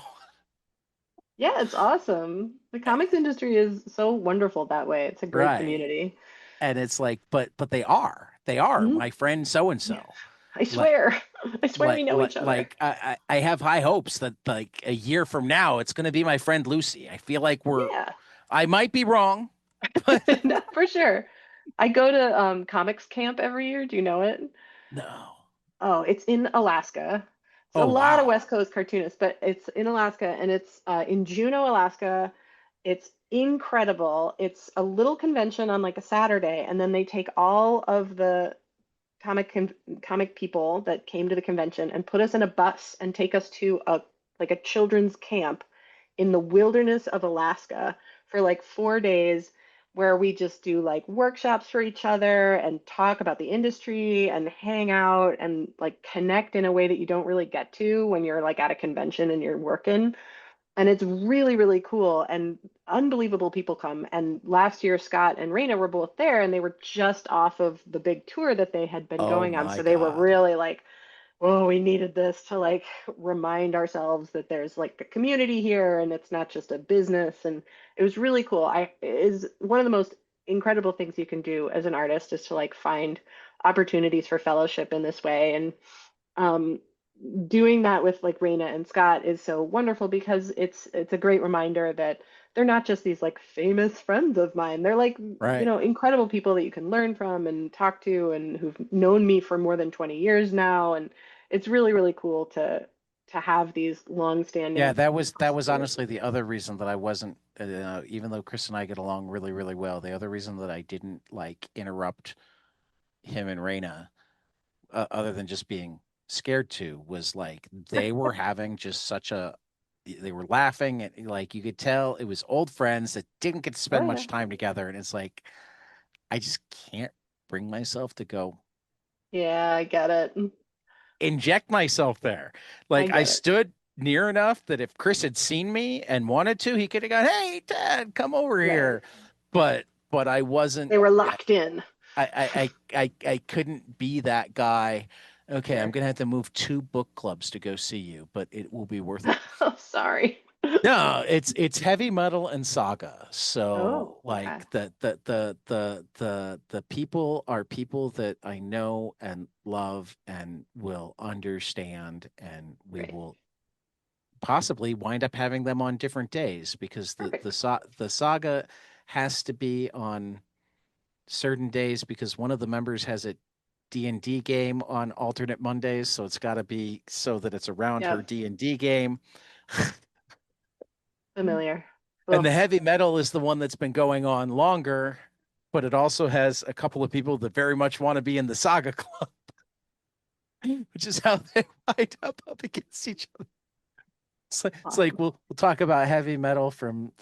Yeah, it's awesome. The comics industry is so wonderful that way. It's a great Right. community. And it's like, but they are Mhm. my friend so and Yeah, so. I Like swear. I swear we know each other. I have high hopes that like a year from now it's going to be my friend Lucy. I feel like Yeah, I might be wrong, but no, for sure. I go to comics camp every year. Do you know it? no. Oh, it's in Alaska. It's a Oh lot of wow. West Coast cartoonists, but it's in Alaska and it's in Juneau, Alaska. It's incredible. It's a little convention on like a Saturday, and then they take all of the comic people that came to the convention and put us in a bus and take us to a children's camp in the wilderness of Alaska for like 4 days where we just do like workshops for each other and talk about the industry and hang out and like connect in a way that you don't really get to when you're like at a convention and you're working. And it's really, really cool and unbelievable people come. And last year, Scott and Raina were both there, and they were just off of the big tour that they had been Oh going on. my So they were God. really like, "Oh, we needed this to like remind ourselves that there's like a community here, and it's not just a business." And it was really cool. I is one of the most incredible things you can do as an artist is to like find opportunities for fellowship in this way. And um, doing that with like Raina and Scott is so wonderful because it's a great reminder that they're not just these like famous friends of mine. They're like, Right. incredible people that you can learn from and talk to and who've known me for more than 20 years now. And it's really, really cool to have these Yeah, long-standing that was honestly possibilities. the other reason that I wasn't, even though Chris and I get along really, really well, the other reason that I didn't like interrupt him and Raina, other than just being scared to, was like they were having just such a, they were laughing and like you could tell it was old friends that didn't get to Oh spend yeah. much time together, and it's like I just can't bring myself to go Yeah, I get it. inject myself there. I Like I get it. stood near enough that if Chris had seen me and wanted to, he could have gone, "Hey, Dad, come over Right. here." But I wasn't. They were I locked in. I couldn't be that guy. Okay, I'm Sure. gonna have to move two book clubs to go see you, but it will be worth it. Oh, sorry. No, it's heavy metal and saga. So Oh, okay. like the people are people that I know and love and will understand, and we Great. will possibly wind up having them on different days because Perfect. the saga has to be on certain days because one of the members has a D&D game on alternate Mondays, so it's got to be so that it's around her Yep. D&D game. Familiar. And the Well, heavy metal is the one that's been going on longer, but it also has a couple of people that very much want to be in the saga club, which is how they wind up against each other. It's like awesome. we'll talk about heavy metal from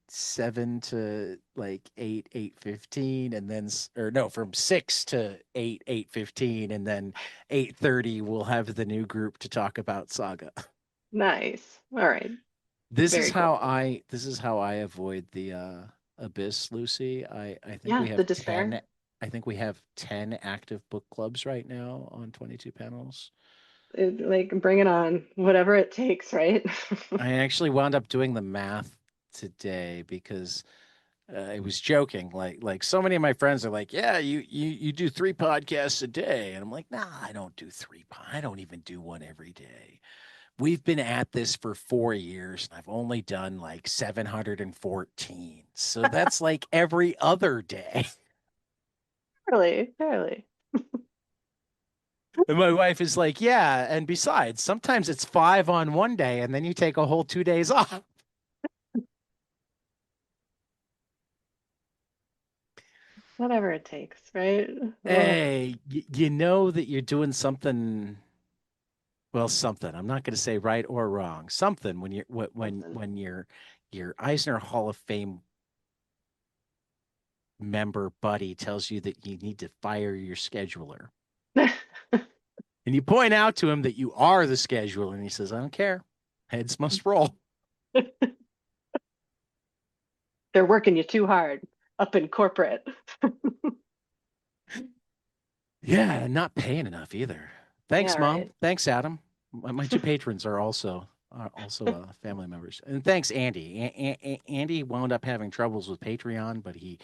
7 to like 8:15, and then or no, from 6 to 8:15, and then 8:30 we'll have the new group to talk about saga. Nice. All right. This is Very how cool. I this is how I avoid the abyss, Lucy. I think we Yeah, the have despair. 10, I think we have 10 active book clubs right now on 22 panels. Like, bring it on. Whatever it takes, right? I actually wound up doing the math today because I was joking. Like so many of my friends are like, "Yeah, you do three podcasts a day," and I'm like, "Nah, I don't do three. I don't even do one every day." We've been at this for 4 years, and I've only done like 714. So that's like every other day. Fairly, fairly. And my wife is like, "Yeah, and besides, sometimes it's five on one day, and then you take a whole 2 days off." Whatever it takes, right? Oh, Hey, you know that you're doing something. Well, something. I'm not going to say right or wrong. Something when you're something. when your Eisner Hall of Fame member buddy tells you that you need to fire your scheduler. And you point out to him that you are the scheduler, and he says, "I don't care. Heads must roll." They're working you too hard up in corporate. Yeah, and not paying enough either. Yeah, Thanks, Mom. right. Thanks, Adam. My two patrons are also family members, and thanks, Andy. Andy wound up having troubles with Patreon, but he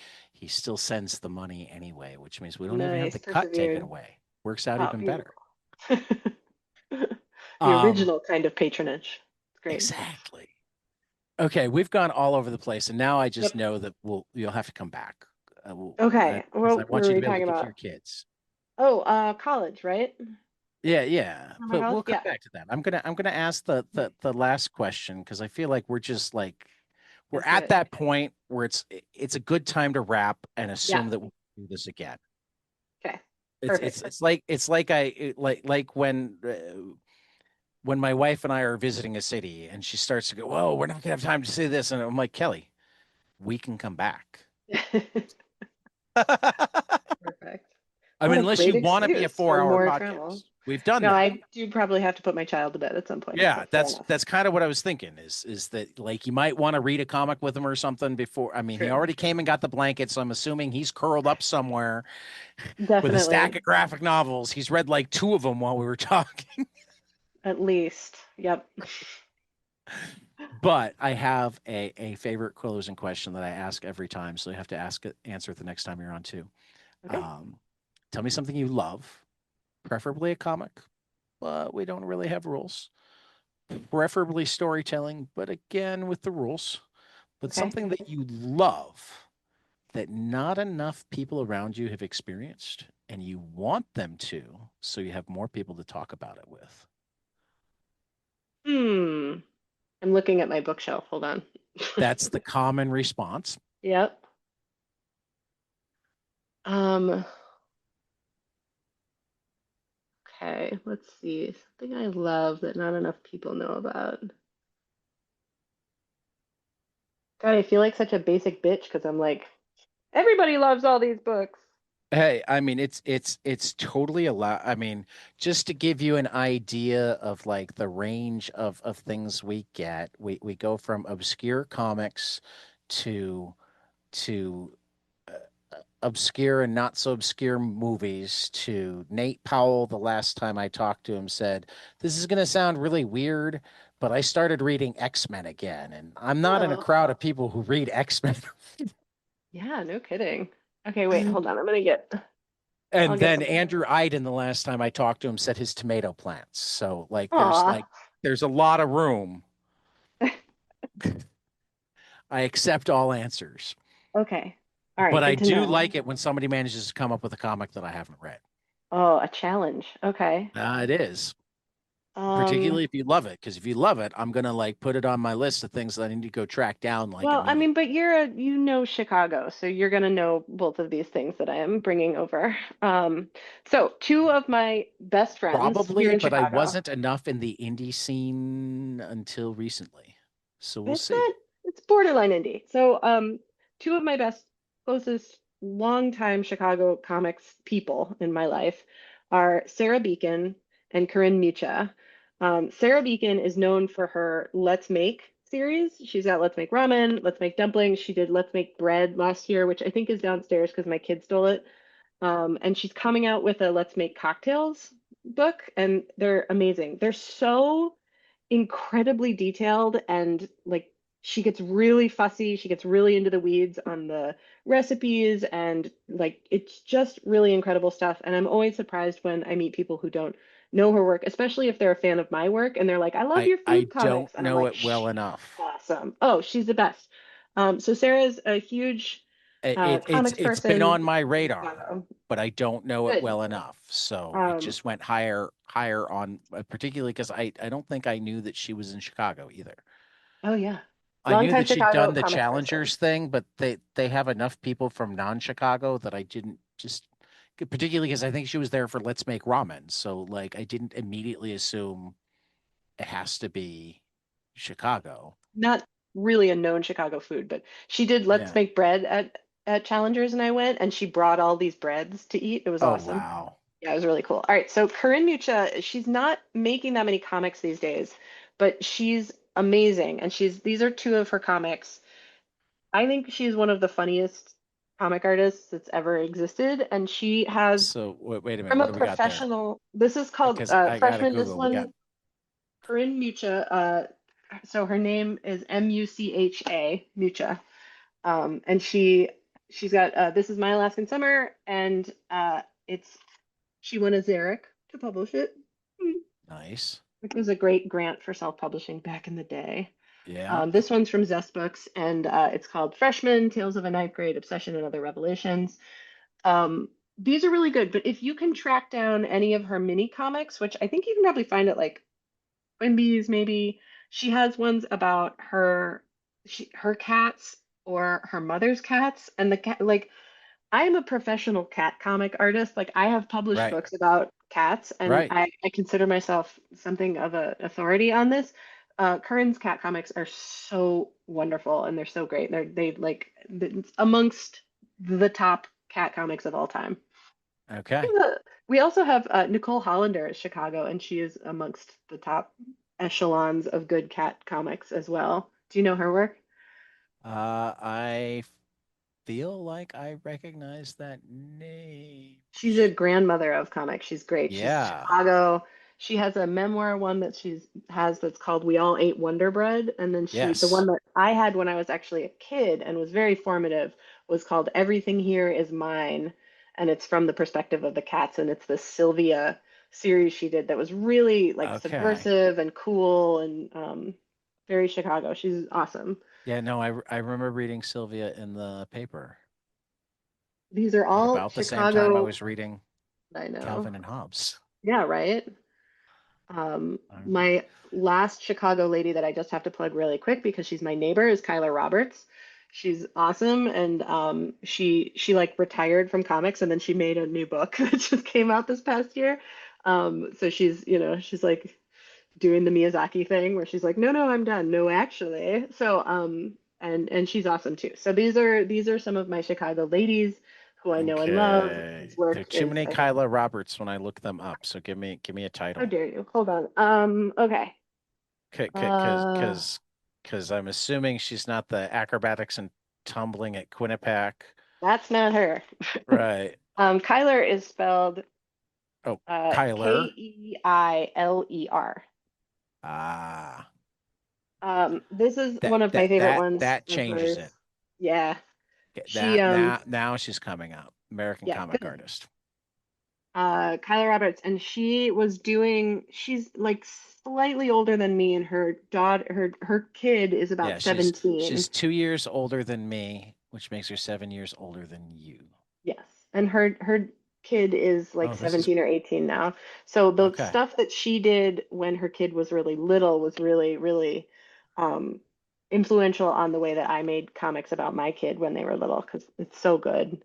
still sends the money anyway, which means we don't even have Nice. the cut taken Persevered. away. Works out Oh, even better. beautiful. The Um, original kind of patronage. It's great. exactly. Okay, we've gone all over the place, and now I just Yep. know that you'll have to come back. Okay. Because I What want were you to we be able to talking get to about? your kids. Oh, college, right? Yeah, yeah. Summer But college? we'll come Yeah. back to that. I'm gonna ask the last question because I feel like we're just like we're Let's do at it. that point where it's a good time to wrap and Yeah. assume that we'll do this again. Okay. It's it's Perfect. it's like it's like I like when my wife and I are visiting a city and she starts to go, "Whoa, we're not gonna have time to see this," and I'm like, "Kelly, we can come back." Perfect. I What mean, a unless you great want to be a excuse for 4 hour more travel. podcast. We've done No, that. I do probably have to put my child to bed at some point, Yeah, but fair that's enough. that's kind of what I was thinking is that like you might want to read a comic with him or something before. I mean, he True. already came and got the blanket, so I'm assuming he's curled up somewhere with a stack Definitely. of graphic novels. He's read like two of them while we were talking. At least. Yep. But I have a favorite closing question that I ask every time, so you have to answer it the next time you're on too. Okay. Um, Tell me something you love, preferably a comic, but we don't really have rules. Preferably storytelling, but again with the rules. But Okay. something that you love that not enough people around you have experienced and you want them to, so you have more people to talk about it with. Hmm. I'm looking at my bookshelf. Hold on. That's the common response. Yep. Um, okay, let's see. Something I love that not enough people know about. God, I feel like such a basic bitch because I'm like, everybody loves all these books. Hey, I mean it's totally allowed. I mean, just to give you an idea of like the range of things we get, we go from obscure comics to to obscure and not so obscure movies to Nate Powell. The last time I talked to him said, "This is going to sound really weird, but I started reading X-Men again, and I'm not in a Oh, crowd of people who read X-Men." yeah, no kidding. Okay, wait, hold on. I'll And get then something. Andrew Iden, the last time I talked to him, said his tomato plants. So Aw. there's a lot of room. I accept all answers. Okay. All But right, I good to do know. like it when somebody manages to come up with a comic that I haven't read. Oh, a challenge. Okay. It is. Um, Particularly if you love it, because if you love it, I'm gonna like put it on my list of things that I need to go track down like well, I immediately. mean, but you know Chicago, so you're gonna know both of these things that I am bringing over. So two of my best friends here Probably, in but I Chicago. wasn't enough in the indie scene until recently. So we'll It's see. not, it's borderline indie. So, two of my best, closest, longtime Chicago comics people in my life are Sarah Beacon and Corinne Micha. Sarah Beacon is known for her Let's Make series. She's got Let's Make Ramen, Let's Make Dumplings. She did Let's Make Bread last year, which I think is downstairs because my kid stole it. And she's coming out with a Let's Make Cocktails book, and they're amazing. They're so incredibly detailed and like she gets really fussy. She gets really into the weeds on the recipes and like it's just really incredible stuff. And I'm always surprised when I meet people who don't know her work, especially if they're a fan of my work and they're like, I love your I food don't comics. And I'm know like, it well she's enough. awesome. Oh, she's the best. So Sarah's a huge comics It's been on person my in radar, Chicago. but I don't know it Good. well enough. So it Um, just went higher on, particularly because I don't think I knew that she was in Chicago either. oh yeah. I knew Longtime that she'd Chicago done the comics person. Challengers thing, but they have enough people from non-Chicago that I didn't just particularly because I think she was there for Let's Make Ramen. So like I didn't immediately assume it has to be Chicago. Not really a known Chicago food, but she did Let's Yeah. Make Bread at Challengers and I went and she brought all these breads to eat. It was Oh awesome. wow. Yeah, it was really cool. All right, so Corinne Mucha, she's not making that many comics these days, but she's amazing and she's these are two of her comics. I think she's one of the funniest comic artists that's ever existed and she has So wait a minute, from what a do we got there? professional this is called Because I gotta Freshman This Google. We got one Corinne Mucha so her name is Mucha, Mucha. And she's got This Is My Alaskan Summer, and it's she won a Xeric to publish it, nice. which was a great grant for self-publishing back in the day. Yeah. This one's from Zest Books, and it's called Freshman: Tales of a Ninth Grade Obsession and Other Revelations. These are really good, but if you can track down any of her mini comics, which I think you can probably find at like Quimby's maybe. She has ones about her cats or her mother's cats and the cat like I am a professional cat comic artist. Like I have published Right. books about cats and Right. I consider myself something of an authority on this. Curran's cat comics are so wonderful and they're so great. It's amongst the top cat comics of all time. Okay. We also have Nicole Hollander at Chicago, and she is amongst the top echelons of good cat comics as well. Do you know her work? I feel like I recognize that name. She's a grandmother of comics. She's great. She's Yeah. Chicago. She has a memoir one that she's has that's called We All Ate Wonder Bread. And then the one Yes. that I had when I was actually a kid and was very formative was called Everything Here Is Mine. And it's from the perspective of the cats. And it's the Sylvia series she did that was really like Okay. subversive and cool and very Chicago. She's awesome. Yeah, no, I remember reading Sylvia in the paper These are at all about the same time I Chicago. was reading I know. Calvin and Hobbes. Yeah, right. Okay. My last Chicago lady that I just have to plug really quick because she's my neighbor is Kyla Roberts. She's awesome, and she like retired from comics, and then she made a new book that just came out this past year. So she's, she's like doing the Miyazaki thing where she's like, no, no, I'm done. No, actually. So and she's awesome too. So these are some of my Chicago ladies who I know and love, Okay. whose There are work too is, many I think, Kyla Roberts when I look them up. So give me a how title. dare you? Hold on. Okay. Cause Uh, cause cause I'm assuming she's not the acrobatics and tumbling at Quinnipiac. that's not her. Right. Kyler is spelled Oh, Kyler. Keiler. Ah. This is That one of my that favorite that ones that of changes hers. it. Yeah. Okay, She now she's coming up. American yeah, comic good. artist. Kyla Roberts, and she's like slightly older than me, and her daughter, her kid is about Yeah, she's 17. she's 2 years older than me, which makes her 7 years older than you. Yes. And her kid is like Oh, this is 17 or 18 now. So the okay. stuff that she did when her kid was really little was really, really um, influential on the way that I made comics about my kid when they were little because it's so good.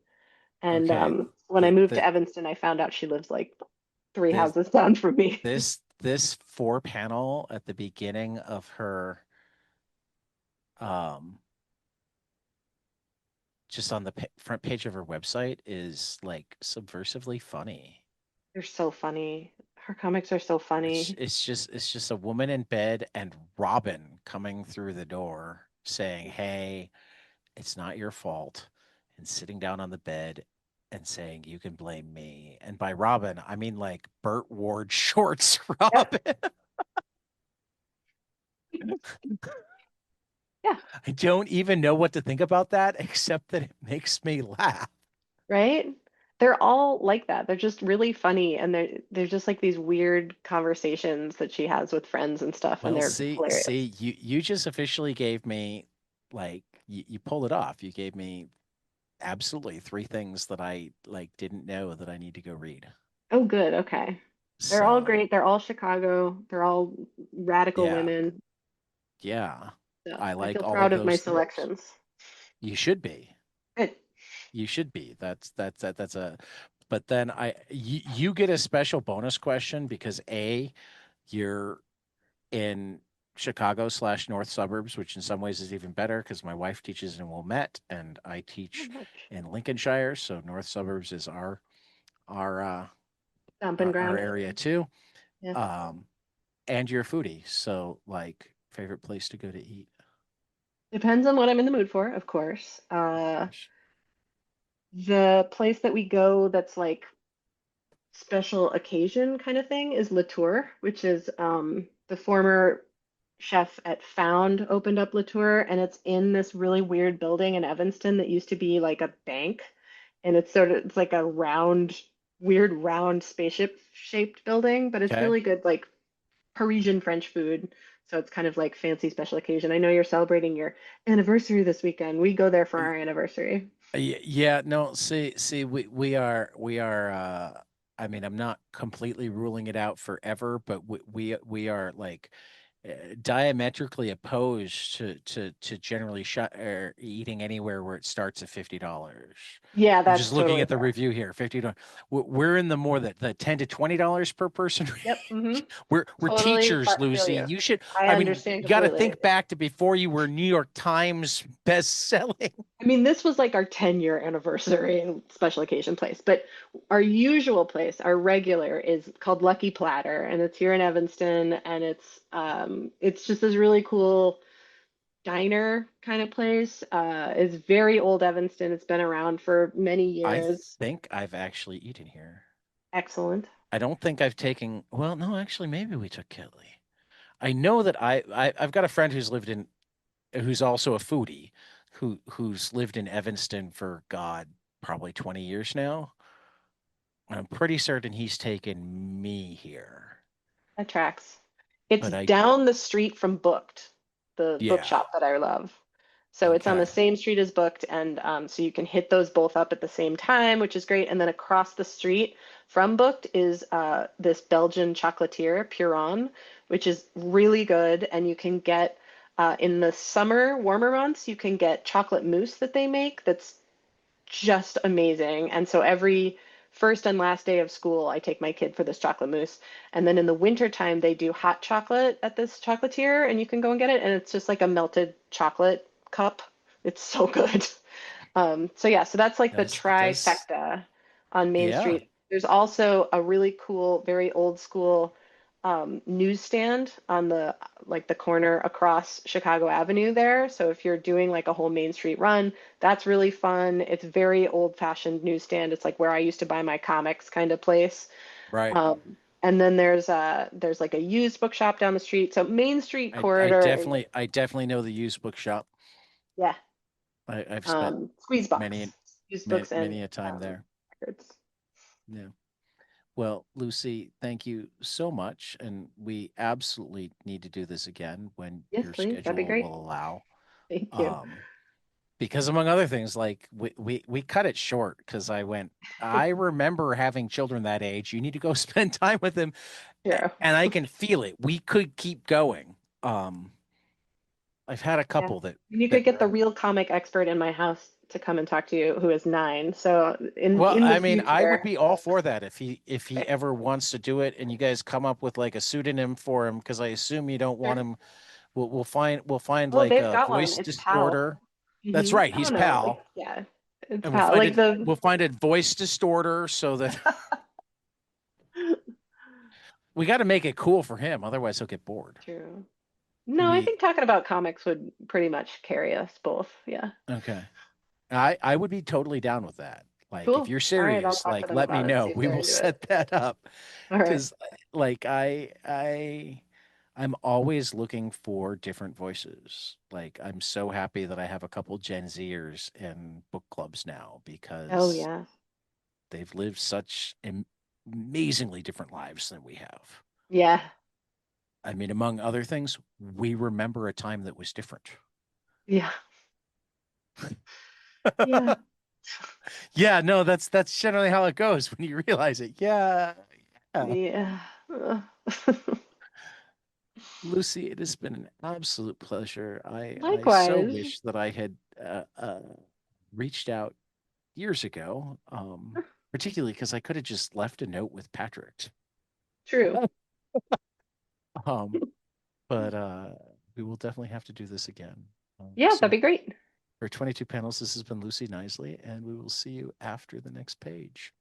And Okay. when I The moved to the Evanston, I found out she lives like three this houses down from me. this four panel at the beginning of her um just on the front page of her website is like subversively funny. They're so funny. Her comics are so It's funny. it's just it's just a woman in bed and Robin coming through the door saying, "Hey, it's not your fault," and sitting down on the bed and saying, "You can blame me." And by Robin, I mean like Burt Ward shorts Yep. Robin. Yeah. I don't even know what to think about that except that it makes me laugh. Right? They're all like that. They're just really funny, and they're just like these weird conversations that she has with friends and stuff, and Well, they're see, hilarious. you just officially gave me like you pulled it off. You gave me absolutely three things that I like didn't know that I need to go read. Oh, good. Okay. They're all So great. They're all Chicago. They're all radical yeah, women. yeah, So I I like feel all of proud of my those things. selections. You should be. Good. You should be. That's a. But then you get a special bonus question because A, you're in Chicago / North Suburbs, which in some ways is even better because my wife teaches in Wilmette and I Oh, teach much. in Lincolnshire. So North Suburbs is our Stomping our ground. area too. Yeah. Um, and you're a foodie, so like favorite place to go to eat. Depends on what I'm in the mood for, of course. Of course. The place that we go that's like special occasion kind of thing is Latour, which is the former chef at Found opened up Latour, and it's in this really weird building in Evanston that used to be like a bank, and it's like a weird round spaceship shaped building, but it's Okay. really good like Parisian French food. So it's kind of like fancy special occasion. I know you're celebrating your anniversary this weekend. We go there for our anniversary. Yeah, no, see, we are I mean, I'm not completely ruling it out forever, but we are like diametrically opposed to generally eating anywhere where it starts at $50. Yeah, I'm just that's looking totally at the fair. review here. $50. We're in the more the $10 to $20 per person. Yep. We're Totally teachers, feel Lucy. you. You should. I I mean, understand you got to completely. think back to before you were New York Times best selling. I mean, this was like our 10-year anniversary and special occasion place, but our usual place, our regular, is called Lucky Platter, and it's here in Evanston, and it's just this really cool diner kind of place. It's very old Evanston. It's been around for many I years. think I've actually eaten here. Excellent. I don't think I've taken. Well, no, actually, maybe we took Kelly. I know that I've got a friend who's also a foodie, who's lived in Evanston for God probably 20 years now. I'm pretty certain he's taken me here. That tracks. It's But I down the street from Booked, the yeah. bookshop that I love. So it's on the Okay. same street as Booked, and so you can hit those both up at the same time, which is great. And then across the street from Booked is this Belgian chocolatier, Puron, which is really good. And you can get in the summer, warmer months, you can get chocolate mousse that they make that's just amazing. And so every first and last day of school, I take my kid for this chocolate mousse. And then in the winter time, they do hot chocolate at this chocolatier, and you can go and get it. And it's just like a melted chocolate cup. It's so good. So yeah, so that's like the Does trifecta on Main yeah, Street. There's also a really cool, very old school newsstand on the like the corner across Chicago Avenue there. So if you're doing like a whole Main Street run, that's really fun. It's very old-fashioned newsstand. It's like where I used to buy my comics kind of place. right. And then there's like a used bookshop down the street. So Main Street I corridor is definitely know the used bookshop. yeah. I've spent Squeeze many box, used books and many a time there. records. Yeah. Well, Lucy, thank you so much, and we absolutely need to do this again when Yes, your please. That'd be schedule great. will allow. Thank you. Um, because among other things, like we cut it short because I remember having children that age. You need to go spend time with them, True. and I can feel it. We could keep going. I've had a Yeah. couple You that could get the real comic expert in my house to come and talk to you who is 9. So well, in the I mean, I would future, be all for that if he okay. ever wants to do it, and you guys come up with like a pseudonym for him, because I assume you don't want Sure. him. We'll find Oh, like they've a got one. voice It's Pal. distorter. That's Hmm. right, Oh he's no, like Pal, yeah, it's and Pal. Like the we'll find a voice distorter so that we got to make it cool for him, otherwise he'll get bored. true. And No, I we think talking about comics would pretty much carry us both. Yeah. okay. I would be totally down with that. Like if Cool. you're All right, I'll serious, talk to like them let me about it, see know. if We they're will into it. set that up. All right. Because like I'm always looking for different voices. Like I'm so happy that I have a couple Gen Zers in book clubs now Oh because yeah. they've lived such amazingly different lives than we have. Yeah. I mean, among other things, we remember a time that was different. Yeah. Yeah. Yeah, no, that's generally how it goes when you realize it. Yeah. Yeah. Yeah. Lucy, it has been an absolute pleasure. I so Likewise. wish that I had reached out years ago, particularly because I could have just left a note with Patrick. True. Um, but we will definitely have to do this again. Yeah, that'd So be great. for 22 panels, this has been Lucy Knisley, and we will see you after the next page.